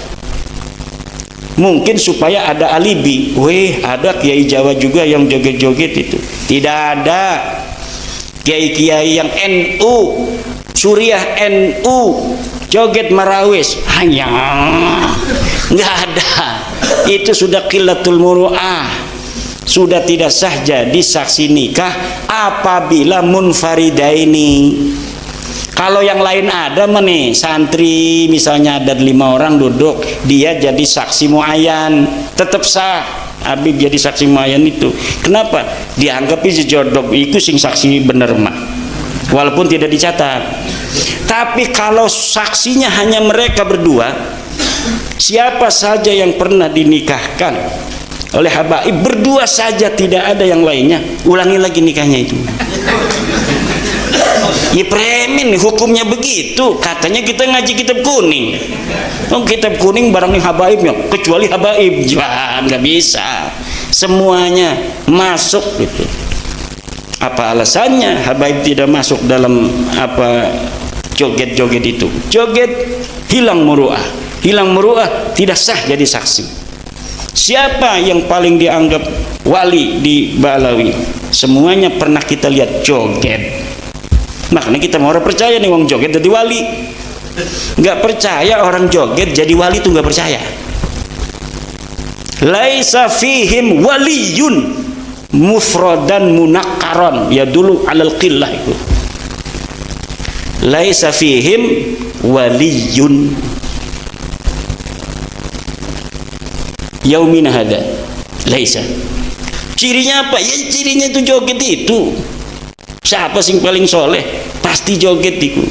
F: Mungkin supaya ada alibi. Weh, ada kiai Jawa juga yang joget-joget itu. Tidak ada. Kiai-kiai yang NU, Suriah NU, joget marawis, hanya nggak ada. Itu sudah qillatul muru'ah, sudah tidak sah jadi saksi nikah apabila munfaridaini. Kalau yang lain ada nih, santri misalnya ada 5 orang duduk, dia jadi saksi muayyan, tetap sah. Habib jadi saksi muayyan itu. Kenapa? Dianggap itu jodoh, itu sing saksi bener mah, walaupun tidak dicatat. Tapi kalau saksinya hanya mereka berdua, siapa saja yang pernah dinikahkan oleh habaib berdua saja, tidak ada yang lainnya, ulangi lagi nikahnya itu. Ya premin, hukumnya begitu. Katanya kita ngaji kitab kuning. Oh, kitab kuning barang nih habaibnya, kecuali habaib. Jangan, nggak bisa. Semuanya masuk gitu. Apa alasannya habaib tidak masuk dalam apa joget-joget itu? Joget hilang muru'ah. Hilang muru'ah, tidak sah jadi saksi. Siapa yang paling dianggap wali di Balawi? Semuanya pernah kita lihat joget. Makanya kita mau orang percaya nih, wong joget jadi wali. Nggak percaya orang joget jadi wali itu nggak percaya. Laisa fihim waliyun mufradan munakkaron, ya dulu alal qillah itu. Laisa fihim waliyun yaumina hada. Laisa. Cirinya apa? Ya cirinya itu joget itu. Siapa sing paling soleh? Pasti joget itu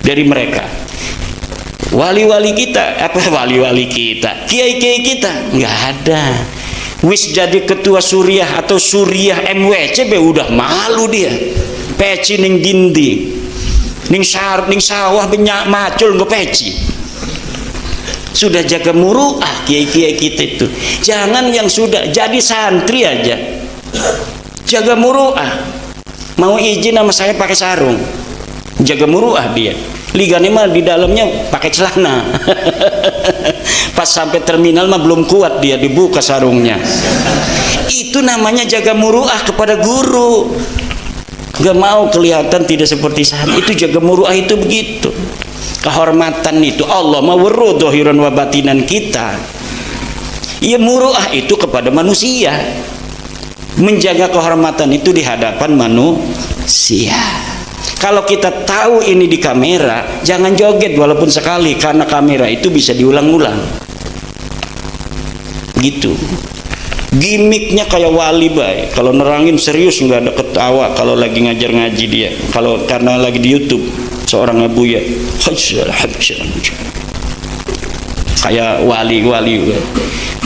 F: dari mereka. Wali-wali kita, apa wali-wali kita, kiai-kiai kita nggak ada. Wis jadi ketua Suriah atau Suriah MWC be udah malu dia. Peci ning dindi, ning sawah banyak macul nggak peci. Sudah jaga muru'ah kiai-kiai kita itu. Jangan yang sudah jadi santri aja jaga muru'ah. Mau izin sama saya pakai sarung, jaga muru'ah dia. Liganya mah di dalamnya pakai celana. Pas sampai terminal mah belum kuat dia, dibuka sarungnya. Itu namanya jaga muru'ah kepada guru. Gak mau kelihatan tidak seperti santri. Itu jaga muru'ah itu begitu. Kehormatan itu Allah mah weruh dhahiran wa batinan kita. Ya muru'ah itu kepada manusia. Menjaga kehormatan itu di hadapan manusia. Kalau kita tahu ini di kamera, jangan joget walaupun sekali, karena kamera itu bisa diulang-ulang. Gitu. Gimiknya kayak wali baik. Kalau nerangin serius nggak ada ketawa. Kalau lagi ngajar ngaji dia. Kalau karena lagi di YouTube seorang abuya, kayak wali-wali.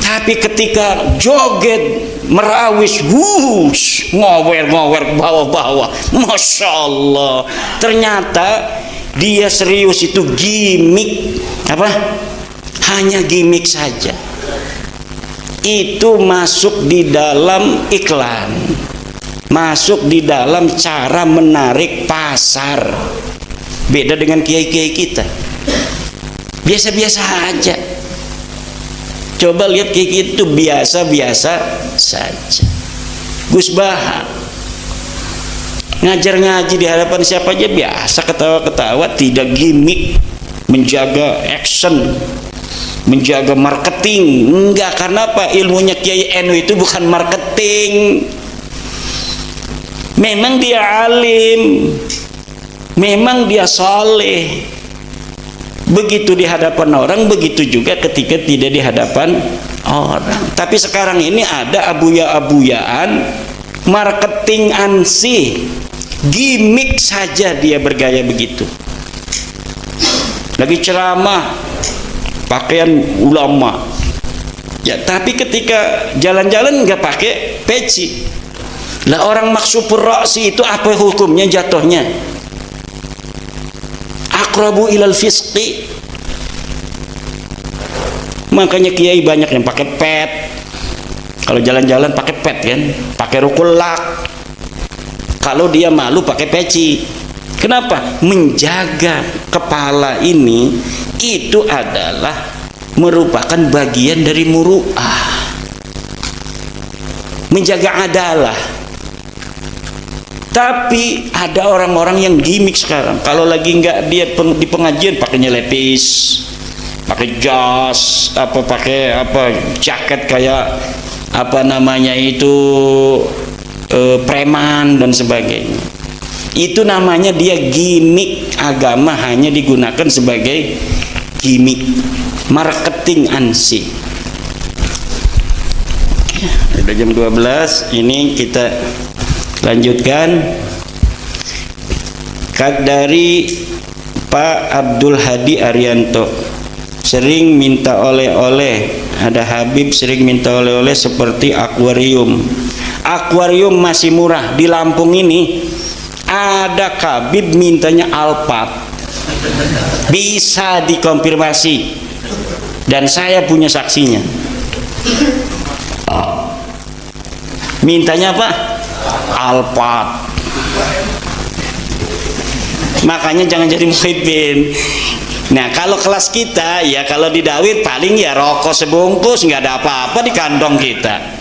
F: Tapi ketika joget merawis, wush, ngower-ngower bawah-bawah, masya Allah, ternyata dia serius, itu gimik apa? Hanya gimik saja. Itu masuk di dalam iklan, masuk di dalam cara menarik pasar. Beda dengan kiai-kiai kita, biasa-biasa aja. Coba lihat kiai itu biasa-biasa saja. Gus Baha ngajar ngaji di hadapan siapa aja biasa, ketawa-ketawa, tidak gimmick, menjaga action, menjaga marketing. Enggak, karena apa? Ilmunya Kiai NU itu bukan marketing. Memang dia alim, memang dia soleh, Begitu di hadapan orang, begitu juga ketika tidak di hadapan orang. Tapi sekarang ini ada abuya-abuyaan, marketing ansih, gimmick saja dia bergaya begitu. Lagi ceramah, pakaian ulama. Ya, tapi ketika jalan-jalan nggak pakai peci. Lah orang maksupur ra'si itu apa hukumnya jatuhnya? Aqrabu ilal fisqi. Makanya kiai banyak yang pakai pet. Kalau jalan-jalan pakai pet kan, pakai rukul lak. Kalau dia malu pakai peci. Kenapa? Menjaga kepala ini itu adalah merupakan bagian dari muru'ah. Menjaga adalah. Tapi ada orang-orang yang gimmick sekarang. Kalau lagi nggak dia di pengajian pakainya lepis, pakai jas, pakai jaket kayak apa namanya itu preman dan sebagainya. Itu namanya dia gimmick. Agama hanya digunakan sebagai gimmick, marketing ansih. Udah jam 12, ini kita lanjutkan dari Pak Abdul Hadi Arianto. Sering minta oleh-oleh, ada Habib sering minta oleh-oleh seperti akuarium. Akuarium masih murah di Lampung ini. Ada Habib mintanya alpat, bisa dikonfirmasi dan saya punya saksinya. Mintanya apa? Alpat. Makanya jangan jadi muhibin. Nah, kalau kelas kita ya, kalau di Dawit paling ya rokok sebungkus, nggak ada apa-apa di kantong kita.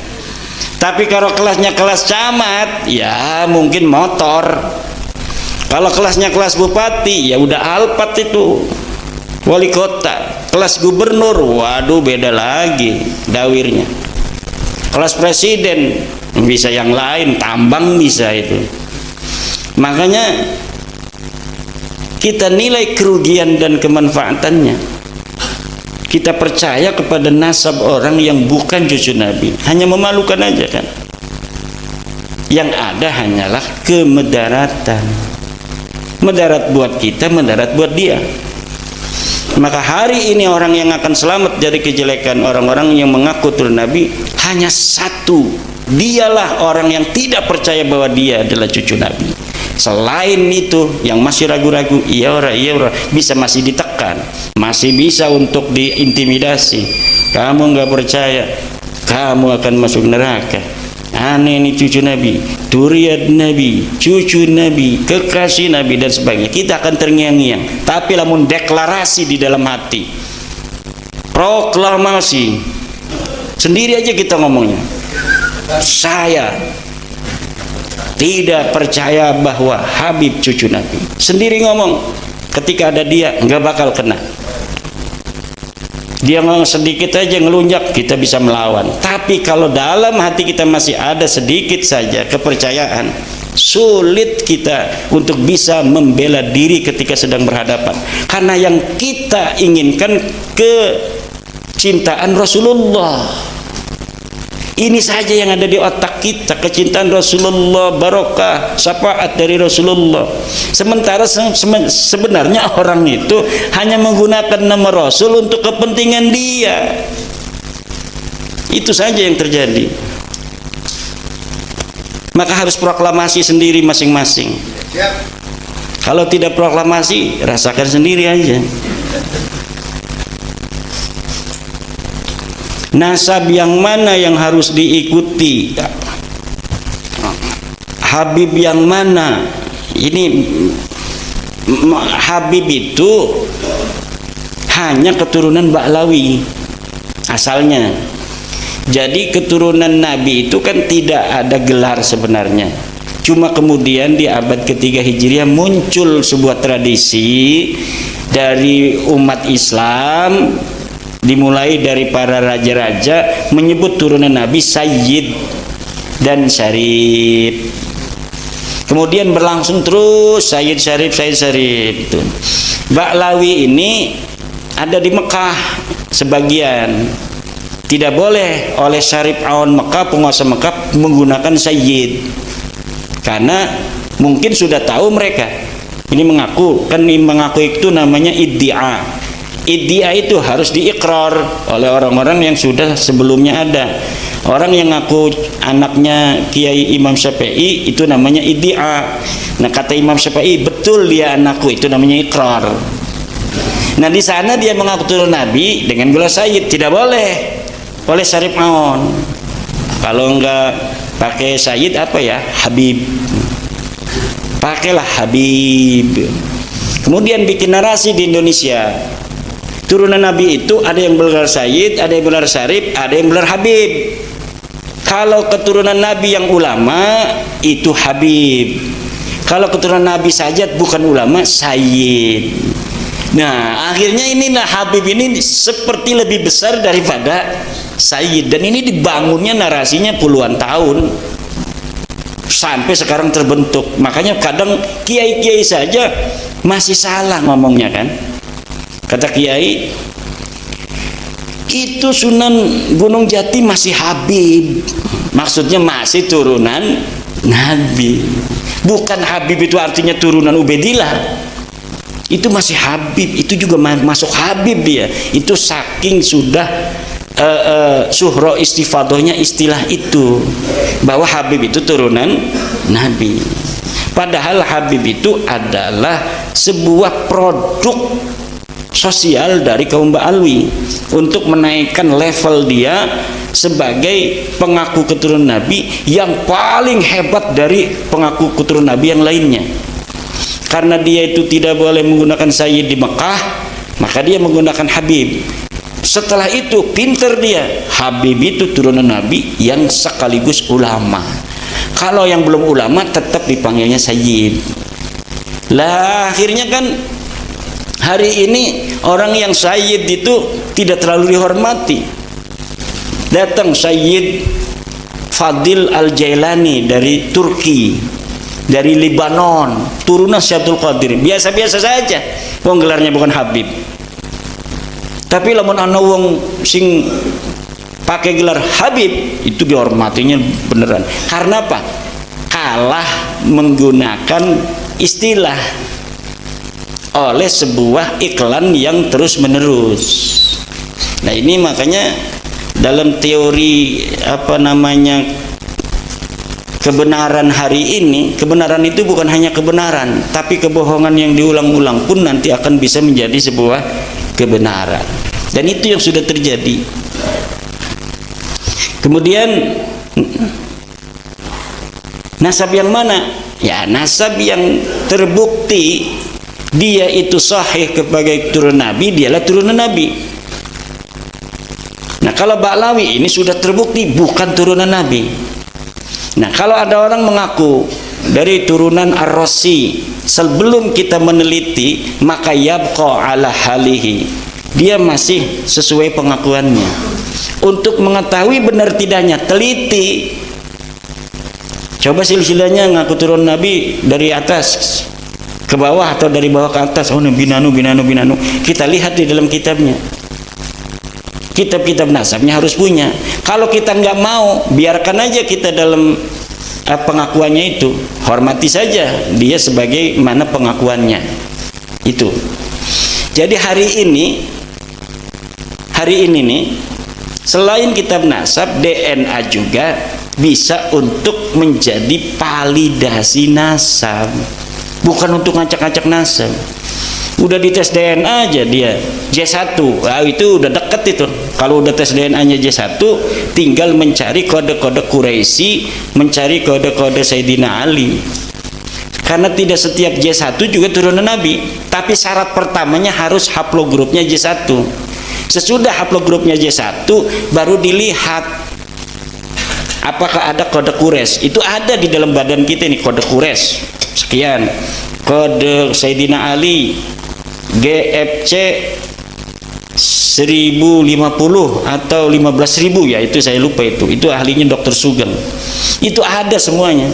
F: Tapi kalau kelasnya kelas camat ya mungkin motor. Kalau kelasnya kelas bupati ya udah alpat itu. Wali kota, kelas gubernur, waduh beda lagi dawirnya. Kelas presiden bisa yang lain, tambang bisa itu. Makanya kita nilai kerugian dan kemanfaatannya. Kita percaya kepada nasab orang yang bukan cucu Nabi, hanya memalukan aja kan. Yang ada hanyalah kemedaratan. Medarat buat kita, medarat buat dia. Maka hari ini orang yang akan selamat dari kejelekan orang-orang yang mengaku turun Nabi hanya satu. Dialah orang yang tidak percaya bahwa dia adalah cucu Nabi. Selain itu yang masih ragu-ragu, iya ora, bisa masih ditekan, masih bisa untuk diintimidasi. Kamu nggak percaya, kamu akan masuk neraka. Aneh ini cucu Nabi, duriat Nabi, cucu Nabi, kekasih Nabi dan sebagainya. Kita akan terngiang-ngiang. Tapi lamun deklarasi di dalam hati, proklamasi, sendiri aja kita ngomongnya. Saya tidak percaya bahwa Habib cucu Nabi. Sendiri ngomong, ketika ada dia nggak bakal kena. Dia ngomong sedikit aja ngelunjak, kita bisa melawan. Tapi kalau dalam hati kita masih ada sedikit saja kepercayaan, sulit kita untuk bisa membela diri ketika sedang berhadapan. Karena yang kita inginkan kecintaan Rasulullah. Ini saja yang ada di otak kita, kecintaan Rasulullah, barokah, syafaat dari Rasulullah. Sementara sebenarnya orang itu hanya menggunakan nama Rasul untuk kepentingan dia. Itu saja yang terjadi. Maka harus proklamasi sendiri masing-masing. Kalau tidak proklamasi, rasakan sendiri aja. Nasab yang mana yang harus diikuti? Habib yang mana? Ini Habib itu hanya keturunan Ba'lawi asalnya. Jadi keturunan Nabi itu kan tidak ada gelar sebenarnya. Cuma kemudian di abad ketiga Hijriah muncul sebuah tradisi dari umat Islam, dimulai dari para raja-raja menyebut turunan Nabi Sayyid dan Syarif. Kemudian berlangsung terus Sayyid Syarif itu. Ba'lawi ini ada di Mekah sebagian. Tidak boleh oleh Syarif Awan Mekah, penguasa Mekah, menggunakan sayyid, karena mungkin sudah tahu mereka ini mengaku, kan mengaku itu namanya iddia. Iddia itu harus diikrar oleh orang-orang yang sudah sebelumnya ada. Orang yang ngaku anaknya Kiai Imam Syafi'i itu namanya iddia. Nah, kata Imam Syafi'i, betul dia anakku, itu namanya ikrar. Nah, di sana dia mengaku turun Nabi dengan gelar sayyid, tidak boleh oleh Syarif Aun. Kalau enggak pakai sayyid apa ya? Habib. Pakailah Habib. Kemudian bikin narasi di Indonesia. Turunan Nabi itu ada yang bergelar sayyid, ada yang bergelar syarif, ada yang bergelar Habib. Kalau keturunan Nabi yang ulama itu Habib. Kalau keturunan Nabi saja bukan ulama, sayyid. Nah, akhirnya inilah Habib ini seperti lebih besar daripada sayyid, dan ini dibangunnya narasinya puluhan tahun sampai sekarang terbentuk. Makanya kadang kiai-kiai saja masih salah ngomongnya kan. Kata kiai, itu Sunan Gunung Jati masih Habib, maksudnya masih turunan Nabi. Bukan Habib itu artinya turunan Ubaidillah, itu masih Habib, itu juga masuk Habib dia. Itu saking sudah suhro istifadohnya istilah itu, bahwa Habib itu turunan Nabi. Padahal Habib itu adalah sebuah produk sosial dari kaum Ba'alwi untuk menaikkan level dia sebagai pengaku keturunan Nabi yang paling hebat dari pengaku keturunan Nabi yang lainnya. Karena dia itu tidak boleh menggunakan sayyid di Mekah, maka dia menggunakan Habib. Setelah itu pinter dia, Habib itu turunan Nabi yang sekaligus ulama. Kalau yang belum ulama tetap dipanggilnya sayyid. Lah akhirnya kan hari ini orang yang sayyid itu tidak terlalu dihormati. Datang Sayyid Fadil Al-Jailani dari Turki, dari Lebanon, turunan Syabdul Qadir, biasa-biasa saja, wong gelarnya bukan Habib. Tapi lamun ana wong sing pakai gelar Habib itu dihormatinya beneran. Karena apa? Kalah menggunakan istilah oleh sebuah iklan yang terus menerus. Nah, ini makanya dalam teori kebenaran hari ini, kebenaran itu bukan hanya kebenaran, tapi kebohongan yang diulang-ulang pun nanti akan bisa menjadi sebuah kebenaran. Dan itu yang sudah terjadi. Kemudian nasab yang mana? Ya, nasab yang terbukti dia itu sahih sebagai turunan Nabi, dialah turunan Nabi. Nah, kalau Ba'lawi ini sudah terbukti bukan turunan Nabi. Nah, kalau ada orang mengaku dari turunan Ar-Rasi, sebelum kita meneliti, maka yabqa ala halihi, dia masih sesuai pengakuannya. Untuk mengetahui benar tidaknya, teliti. Coba silsilahnya ngaku turun Nabi dari atas ke bawah atau dari bawah ke atas. Oh, binanu. Kita lihat di dalam kitabnya. Kitab-kitab nasabnya harus punya. Kalau kita nggak mau, biarkan aja kita dalam pengakuannya itu, hormati saja dia sebagai mana pengakuannya itu. Jadi hari ini nih, selain kitab nasab, DNA juga bisa untuk menjadi validasi nasab, bukan untuk ngacak-ngacak nasab. Udah dites DNA aja dia J1, nah, itu udah deket itu. Kalau udah tes DNA-nya J1, tinggal mencari kode-kode Quraisy, mencari kode-kode Sayyidina Ali. Karena tidak setiap J1 juga turunan Nabi, tapi syarat pertamanya harus haplogrupnya J1. Sesudah haplogrupnya J1, baru dilihat apakah ada kode Quraisy. Itu ada di dalam badan kita ini, kode Quraisy sekian, kode Sayyidina Ali GFC 1050 atau 15.000, ya itu saya lupa, itu ahlinya Dr. Sugeng. Itu ada semuanya.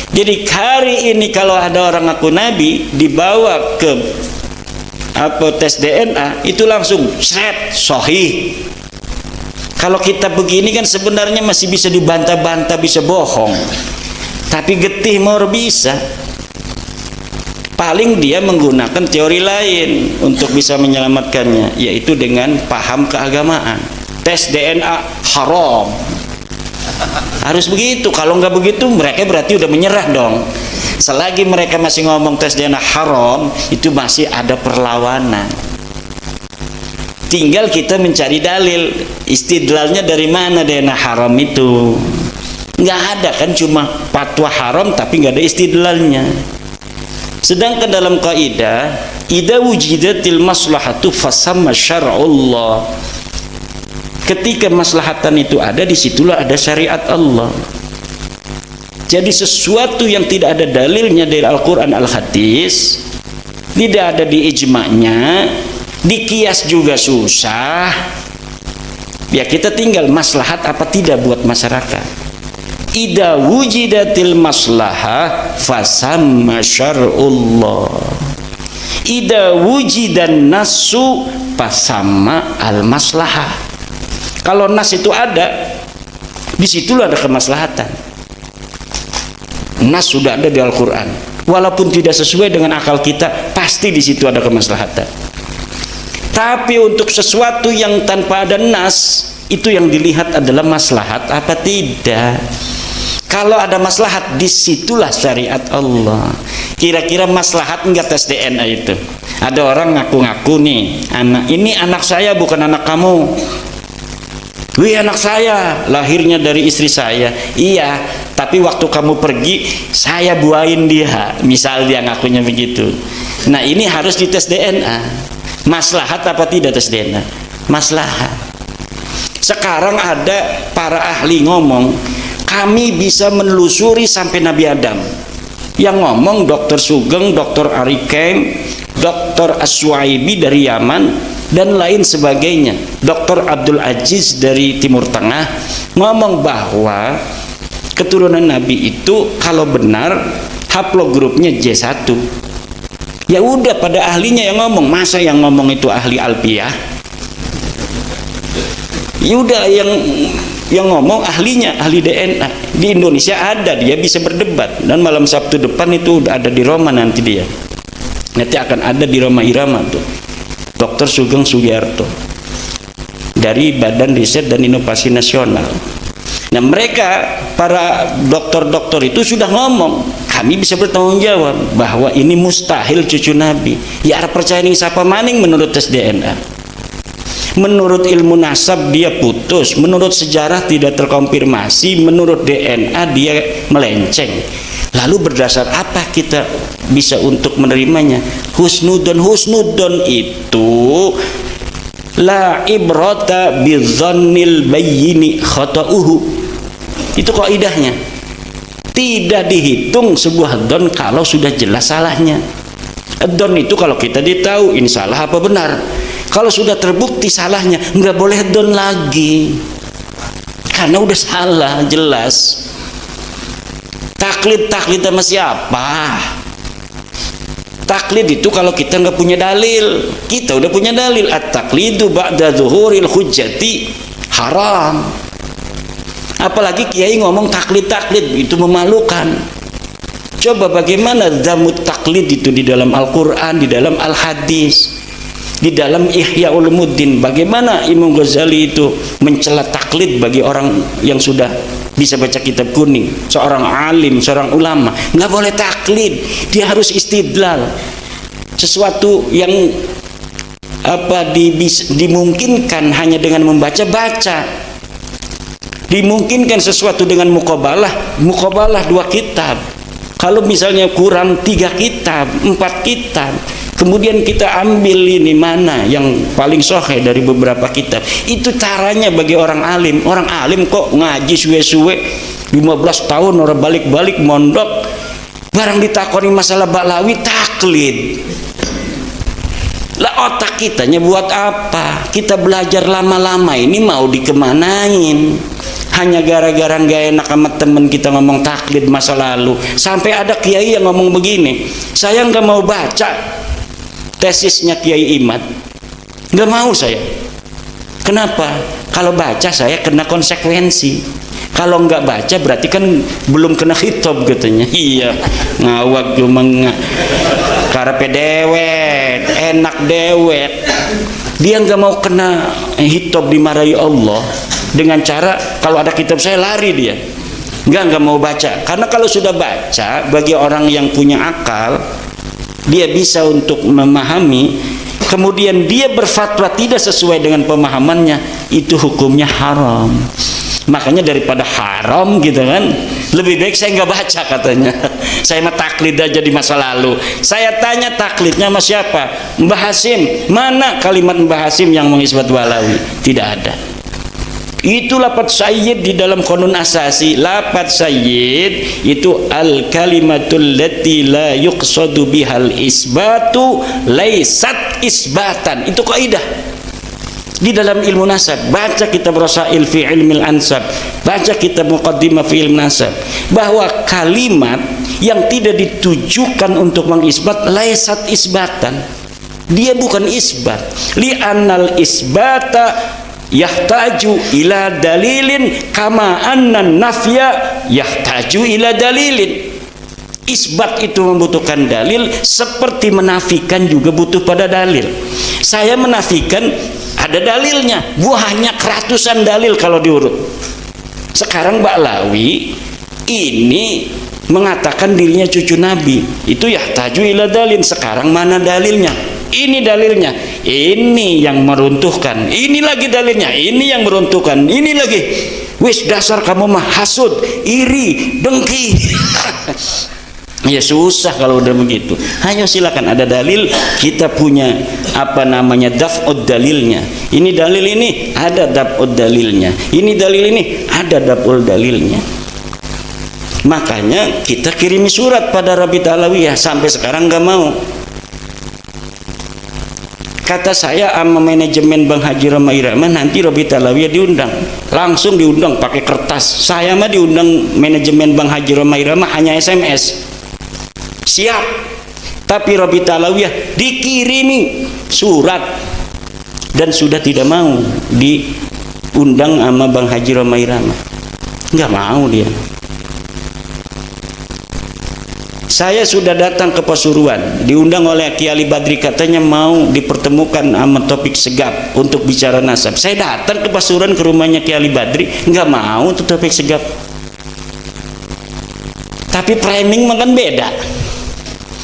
F: Jadi hari ini kalau ada orang ngaku Nabi dibawa ke tes DNA itu langsung seret sahih. Kalau kita begini kan sebenarnya masih bisa dibantah-bantah, bisa bohong, tapi getih mau bisa. Paling dia menggunakan teori lain untuk bisa menyelamatkannya, yaitu dengan paham keagamaan. Tes DNA haram, harus begitu. Kalau nggak begitu mereka berarti udah menyerah dong. Selagi mereka masih ngomong tes DNA haram, itu masih ada perlawanan. Tinggal kita mencari dalil, istidlalnya dari mana DNA haram itu. Nggak ada kan, cuma fatwa haram tapi nggak ada istidlalnya. Sedangkan dalam kaidah, idza wujidatil maslahatu fasamma syar'ullah. Ketika maslahatan itu ada, disitulah ada syariat Allah. Jadi sesuatu yang tidak ada dalilnya dari Al-Quran Al-Hadis, tidak ada di ijma'nya, dikias juga susah, ya kita tinggal maslahat apa tidak buat masyarakat. Idza wujidatil maslahah fasamma syar'ullah. Idza wujidan nasu fasamma al-maslahah. Kalau nas itu ada, disitulah ada kemaslahatan. Nas sudah ada di Al-Quran, walaupun tidak sesuai dengan akal kita, pasti di situ ada kemaslahatan. Tapi untuk sesuatu yang tanpa ada nas, itu yang dilihat adalah maslahat apa tidak. Kalau ada maslahat, disitulah syariat Allah. Kira-kira maslahat enggak tes DNA itu? Ada orang ngaku-ngaku nih, ini anak saya bukan anak kamu. Wih, anak saya lahirnya dari istri saya. Iya, tapi waktu kamu pergi saya buahin dia, misal dia ngakunya begitu. Nah, ini harus dites DNA. Maslahat apa tidak tes DNA? Maslahat. Sekarang ada para ahli ngomong, kami bisa menelusuri sampai Nabi Adam. Yang ngomong Dr. Sugeng, Dr. Arikem, Dr. Aswaibi dari Yaman, dan lain sebagainya. Dr. Abdul Aziz dari Timur Tengah ngomong bahwa keturunan Nabi itu kalau benar haplogrupnya J1. Ya udah, pada ahlinya yang ngomong, masa yang ngomong itu ahli alfiah? Ya udah, yang ngomong ahlinya, ahli DNA. Di Indonesia ada, dia bisa berdebat, dan malam Sabtu depan itu udah ada di Roma nanti dia. Nanti akan ada di Roma Irama tuh. Dr. Sugeng Sugiarto dari Badan Riset dan Inovasi Nasional. Nah, mereka para dokter-dokter itu sudah ngomong, kami bisa bertanggung jawab bahwa ini mustahil cucu Nabi. Ya percaya ini siapa maning menurut tes DNA. Menurut ilmu nasab dia putus, menurut sejarah tidak terkonfirmasi, menurut DNA dia melenceng. Lalu berdasar apa kita bisa untuk menerimanya? Husnudon itu la ibrata bidzannil bayyini khata'uhu. Itu kaidahnya. Tidak dihitung sebuah don kalau sudah jelas salahnya. Don itu kalau kita ditahu ini salah apa benar. Kalau sudah terbukti salahnya, nggak boleh don lagi. Karena udah salah jelas. Taklid sama siapa? Taklid itu kalau kita nggak punya dalil. Kita udah punya dalil. At-taklidu ba'da zuhuril hujjati haram. Apalagi kiai ngomong taklid itu memalukan. Coba bagaimana zamut taklid itu di dalam Al-Quran, di dalam Al-Hadis, di dalam Ihya Ulumuddin. Bagaimana Imam Ghazali itu mencela taklid bagi orang yang sudah bisa baca kitab kuning, seorang alim, seorang ulama. Nggak boleh taklid, dia harus istidlal. Sesuatu yang dimungkinkan hanya dengan membaca-baca, dimungkinkan sesuatu dengan muqabalah 2 kitab. Kalau misalnya kurang 3 kitab, 4 kitab, kemudian kita ambil ini mana yang paling sahih dari beberapa kitab. Itu caranya bagi orang alim. Orang alim kok ngaji suwe-suwe 15 tahun orang balik-balik mondok, barang ditakoni masalah baklawi taklid. Lah otak kitanya buat apa? Kita belajar lama-lama ini mau dikemanain? Hanya gara-gara nggak enak sama temen kita ngomong taklid masa lalu. Sampai ada kiai yang ngomong begini, saya nggak mau baca tesisnya Kiai Imad, nggak mau saya. Kenapa? Kalau baca saya kena konsekuensi. Kalau nggak baca berarti kan belum kena khitab katanya. Iya, ngawak cuma karepe dewet, enak dewet. Dia nggak mau kena khitab, dimarahi Allah dengan cara kalau ada kitab saya lari dia. Nggak mau baca. Karena kalau sudah baca, bagi orang yang punya akal, dia bisa untuk memahami, kemudian dia berfatwa tidak sesuai dengan pemahamannya, itu hukumnya haram. Makanya daripada haram gitu kan, lebih baik saya nggak baca katanya. Saya mah taklid aja di masa lalu. Saya tanya taklidnya sama siapa? Mbah Hasim. Mana kalimat Mbah Hasim yang mengisbat Ba'alawi? Tidak ada. Itu lafaz sayyid di dalam Qanun Asasi. Lafaz sayyid itu al kalimatul lati la yuqsadu bihal isbatu laisat isbatan. Itu kaidah di dalam ilmu nasab. Baca kitab Rasail fi ilmil ansab, baca kitab Muqaddimah fi ilm nasab, bahwa kalimat yang tidak ditujukan untuk mengisbat laisat isbatan, dia bukan isbat. Li'annal isbata yahtaju ila dalilin kama anna nafya yahtaju ila dalilin. Isbat itu membutuhkan dalil seperti menafikan juga butuh pada dalil. Saya menafikan ada dalilnya, banyak ratusan dalil kalau diurut. Sekarang Ba'alawi ini mengatakan dirinya cucu Nabi, itu yahtaju ila dalil. Sekarang mana dalilnya? Ini dalilnya, ini yang meruntuhkan, ini lagi dalilnya, ini yang meruntuhkan, ini lagi. Wis, dasar kamu mah hasud, iri, dengki. Ya susah kalau udah begitu. Ayo silakan, ada dalil, kita punya apa namanya daf'ud dalilnya. Ini dalil ini ada daf'ud dalilnya. Ini dalil ini ada daf'ul dalilnya. Makanya kita kirimi surat pada Rabita Alawiyah, sampai sekarang nggak mau. Kata saya sama manajemen Bang Haji Roma Irama, nanti Rabita Alawiyah diundang. Langsung diundang pakai kertas. Saya mah diundang manajemen Bang Haji Roma Irama hanya SMS. Siap. Tapi Rabita Alawiyah dikirimi surat dan sudah tidak mau diundang sama Bang Haji Roma Irama. Nggak mau dia. Saya sudah datang ke Pasuruan, diundang oleh Kiai Ali Badri, katanya mau dipertemukan sama Topik Segap untuk bicara nasab. Saya datang ke Pasuruan ke rumahnya Kiai Ali Badri, nggak mau tuh Topik Segap. Tapi framing makan beda.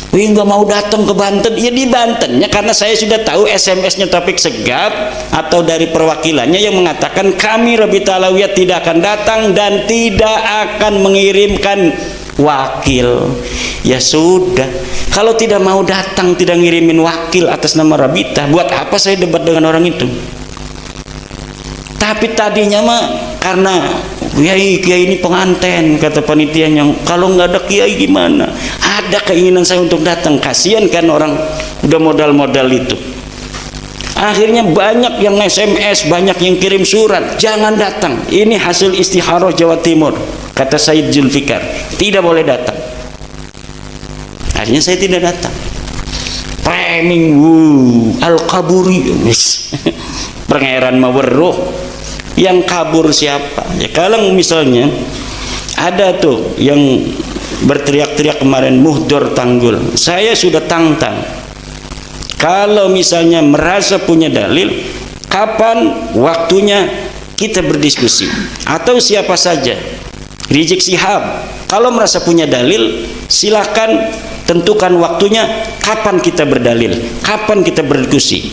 F: Wih, nggak mau datang ke Banten, ya di Bantennya karena saya sudah tahu SMS-nya Topik Segap atau dari perwakilannya yang mengatakan kami Rabita Alawiyah tidak akan datang dan tidak akan mengirimkan wakil. Ya sudah, kalau tidak mau datang, tidak ngirimin wakil atas nama Rabita, buat apa saya debat dengan orang itu? Tapi tadinya mah karena kiai ini penganten, kata panitianya, kalau nggak ada kiai gimana? Ada keinginan saya untuk datang, kasihan kan orang udah modal-modal itu. Akhirnya banyak yang SMS, banyak yang kirim surat, jangan datang, ini hasil istikharah Jawa Timur, kata Said Zulfikar, tidak boleh datang. Akhirnya saya tidak datang. Framing al-kaburi, pangeran maweruh, yang kabur siapa? Ya kalau misalnya ada tuh yang berteriak-teriak kemarin muhdor tanggul, saya sudah tantang. Kalau misalnya merasa punya dalil, kapan waktunya kita berdiskusi? Atau siapa saja, Rizik Syihab, kalau merasa punya dalil, silakan tentukan waktunya kapan kita berdalil, kapan kita berdiskusi.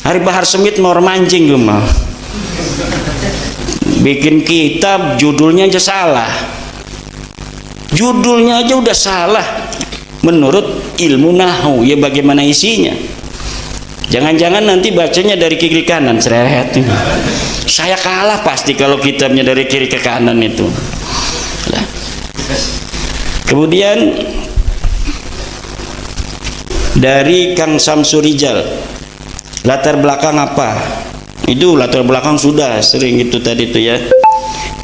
F: Hari Bahar Semit mau mancing mah, bikin kitab judulnya aja salah, judulnya aja udah salah menurut ilmu nahu, ya bagaimana isinya? Jangan-jangan nanti bacanya dari kiri ke kanan, seret. Saya kalah pasti kalau kitabnya dari kiri ke kanan itu. Kemudian dari Kang Samsurijal, latar belakang apa? Itu latar belakang sudah sering itu tadi itu ya.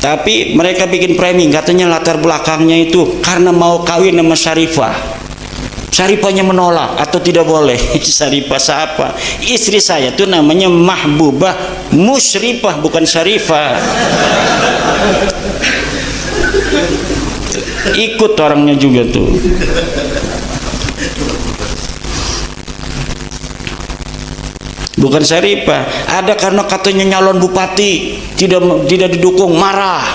F: Tapi mereka bikin framing, katanya latar belakangnya itu karena mau kawin sama Syarifah. Syarifahnya menolak atau tidak boleh. Syarifah siapa? Istri saya tuh namanya Mahbubah Musyrifah, bukan Syarifah. Ikut orangnya juga tuh. Bukan Syarifah. Ada karena katanya nyalon bupati tidak didukung, marah.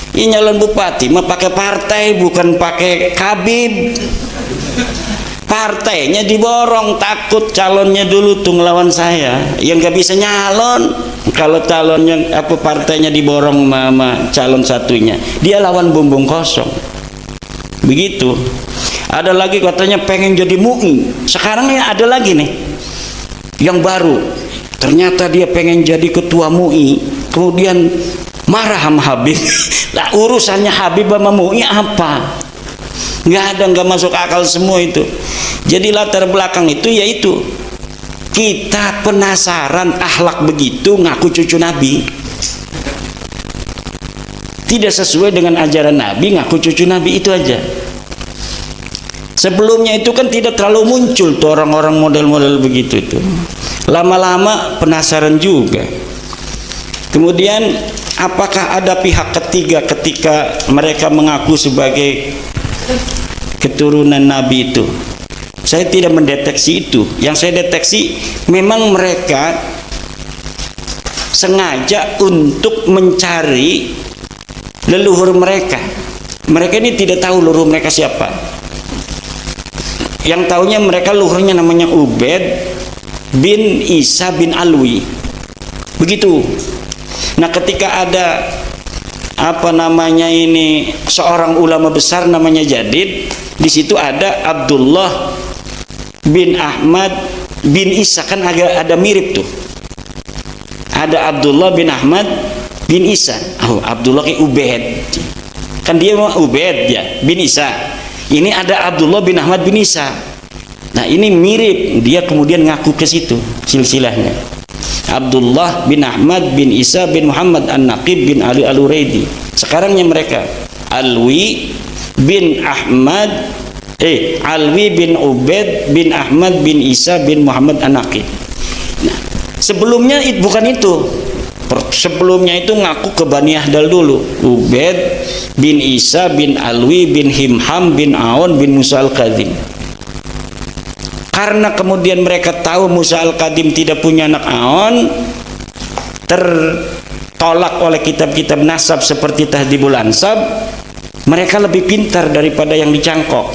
F: Ini nyalon bupati mah pakai partai, bukan pakai kabib. Partainya diborong, takut calonnya dulu tuh ngelawan saya, yang nggak bisa nyalon. Kalau calonnya partainya diborong sama calon satunya, dia lawan bumbung kosong. Begitu. Ada lagi katanya pengen jadi MUI. Sekarang ya ada lagi nih yang baru, ternyata dia pengen jadi ketua MUI, kemudian marah sama Habib. Lah urusannya Habib sama MUI apa? Nggak ada, nggak masuk akal semua itu. Jadi latar belakang itu yaitu kita penasaran akhlak begitu, ngaku cucu Nabi, tidak sesuai dengan ajaran Nabi, ngaku cucu Nabi, itu aja. Sebelumnya itu kan tidak terlalu muncul tuh orang-orang model-model begitu itu. Lama-lama penasaran juga. Kemudian apakah ada pihak ketiga ketika mereka mengaku sebagai keturunan Nabi itu? Saya tidak mendeteksi itu. Yang saya deteksi memang mereka sengaja untuk mencari leluhur mereka. Mereka ini tidak tahu leluhur mereka siapa. Yang tahunya mereka leluhurnya namanya Ubaid bin Isa bin Alwi. Begitu. Nah, ketika ada seorang ulama besar namanya Jadid, di situ ada Abdullah bin Ahmad bin Isa, kan ada mirip tuh. Ada Abdullah bin Ahmad bin Isa. Oh, Abdullah kayak Ubaid. Kan dia Ubaid ya, bin Isa. Ini ada Abdullah bin Ahmad bin Isa. Nah, ini mirip. Dia kemudian ngaku ke situ silsilahnya. Abdullah bin Ahmad bin Isa bin Muhammad An-Naqib bin Ali Al-Uraidi. Sekarangnya mereka Alwi bin Ahmad Alwi bin Ubaid bin Ahmad bin Isa bin Muhammad An-Naqib. Nah, sebelumnya bukan itu. Sebelumnya itu ngaku ke Bani Ahdal dulu. Ubaid bin Isa bin Alwi bin Himham bin Aun bin Musa Al-Qadim. Karena kemudian mereka tahu Musa Al-Qadim tidak punya anak Aun, tertolak oleh kitab-kitab nasab seperti Tahdhibul Ansab, mereka lebih pintar daripada yang dicangkok.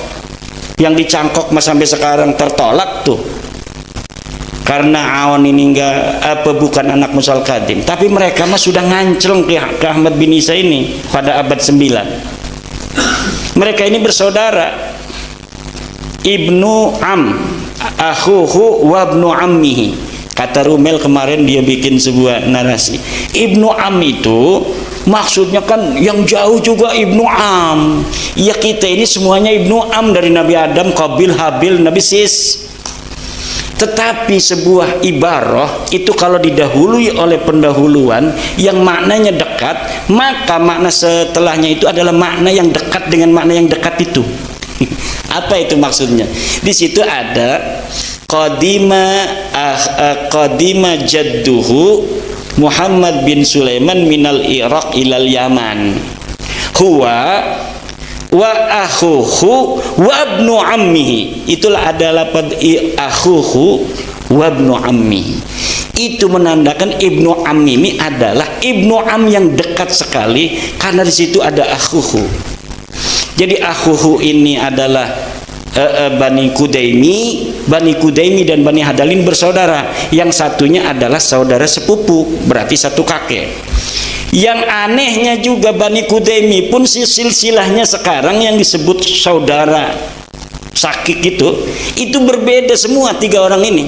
F: Yang dicangkok sampai sekarang tertolak tuh. Karena Aun ini bukan anak Musa Al-Qadim, tapi mereka mah sudah nganclong ke Ahmad bin Isa ini pada abad 9. Mereka ini bersaudara, ibnu Am, akhuhu wa ibnu ammihi. Kata Rumel kemarin, dia bikin sebuah narasi. Ibnu Am itu maksudnya kan yang jauh juga Ibnu Am. Ya, kita ini semuanya Ibnu Am, dari Nabi Adam, Qabil, Habil, Nabi Sis. Tetapi sebuah ibarah itu kalau didahului oleh pendahuluan yang maknanya dekat, maka makna setelahnya itu adalah makna yang dekat dengan makna yang dekat itu. Apa itu maksudnya? Di situ ada qadima jadduhu Muhammad bin Sulaiman minal Iraq ilal Yaman. Huwa wa akhuhu wa ibnu ammihi. Itulah adalah akhuhu wa ibnu ammihi. Itu menandakan ibnu am ini adalah ibnu am yang dekat sekali, karena di situ ada akhuhu. Jadi akhuhu ini adalah Bani Kudaimi dan Bani Hadalin bersaudara. Yang satunya adalah saudara sepupu, berarti satu kakek. Yang anehnya juga Bani Kudaimi pun silsilahnya sekarang yang disebut saudara sakik itu berbeda semua, tiga orang ini.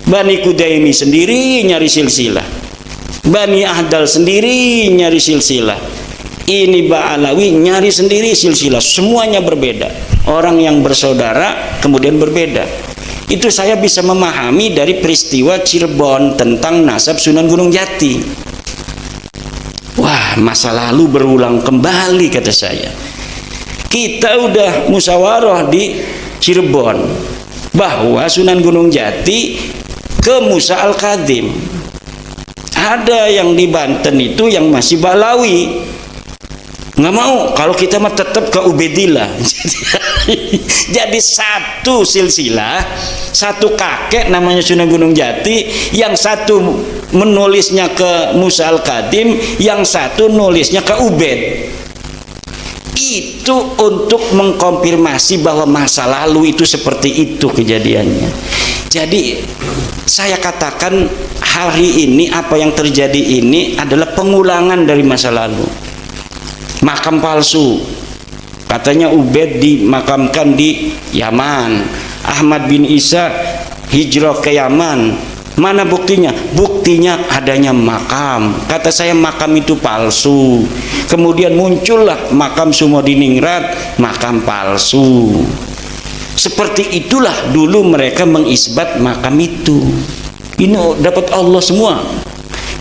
F: Bani Kudaimi sendiri nyari silsilah, Bani Ahdal sendiri nyari silsilah, ini Ba'alawi nyari sendiri silsilah. Semuanya berbeda. Orang yang bersaudara kemudian berbeda. Itu saya bisa memahami dari peristiwa Cirebon tentang nasab Sunan Gunung Jati. Wah, masa lalu berulang kembali, kata saya. Kita udah musyawarah di Cirebon bahwa Sunan Gunung Jati ke Musa Al-Kadhim. Ada yang di Banten itu yang masih Ba'lawi, nggak mau, kalau kita mah tetap ke Ubedillah. Jadi satu silsilah, satu kakek namanya Sunan Gunung Jati, yang satu menulisnya ke Musa Al-Kadhim, yang satu nulisnya ke Ubed. Itu untuk mengkonfirmasi bahwa masa lalu itu seperti itu kejadiannya. Jadi saya katakan hari ini apa yang terjadi ini adalah pengulangan dari masa lalu. Makam palsu, katanya Ubed dimakamkan di Yaman, Ahmad bin Isa hijrah ke Yaman. Mana buktinya? Buktinya adanya makam. Kata saya makam itu palsu. Kemudian muncullah makam Sumodiningrat, makam palsu. Seperti itulah dulu mereka mengisbat makam itu. Ini dapat Allah semua.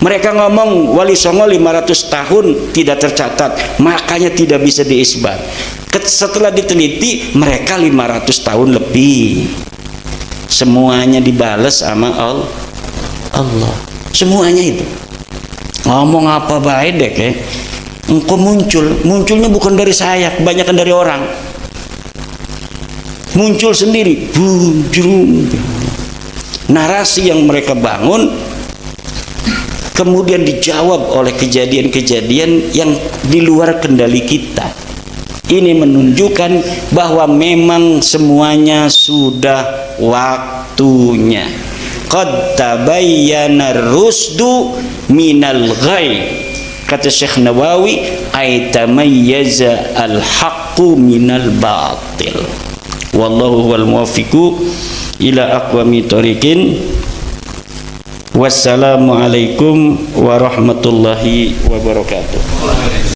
F: Mereka ngomong Wali Songo 500 tahun tidak tercatat, makanya tidak bisa diisbat. Setelah diteliti, mereka 500 tahun lebih. Semuanya dibalas sama Allah. Semuanya itu. Ngomong apa baik deh, kayak engkau munculnya bukan dari saya, kebanyakan dari orang. Muncul sendiri, narasi yang mereka bangun kemudian dijawab oleh kejadian-kejadian yang di luar kendali kita. Ini menunjukkan bahwa memang semuanya sudah waktunya. Qad tabayyana rusdu minal ghai. Kata Syekh Nawawi, ay tamayyaza al-haqqu minal batil. Wallahu wal muwaffiqu ila aqwami thoriqin. Wassalamualaikum warahmatullahi wabarakatuh.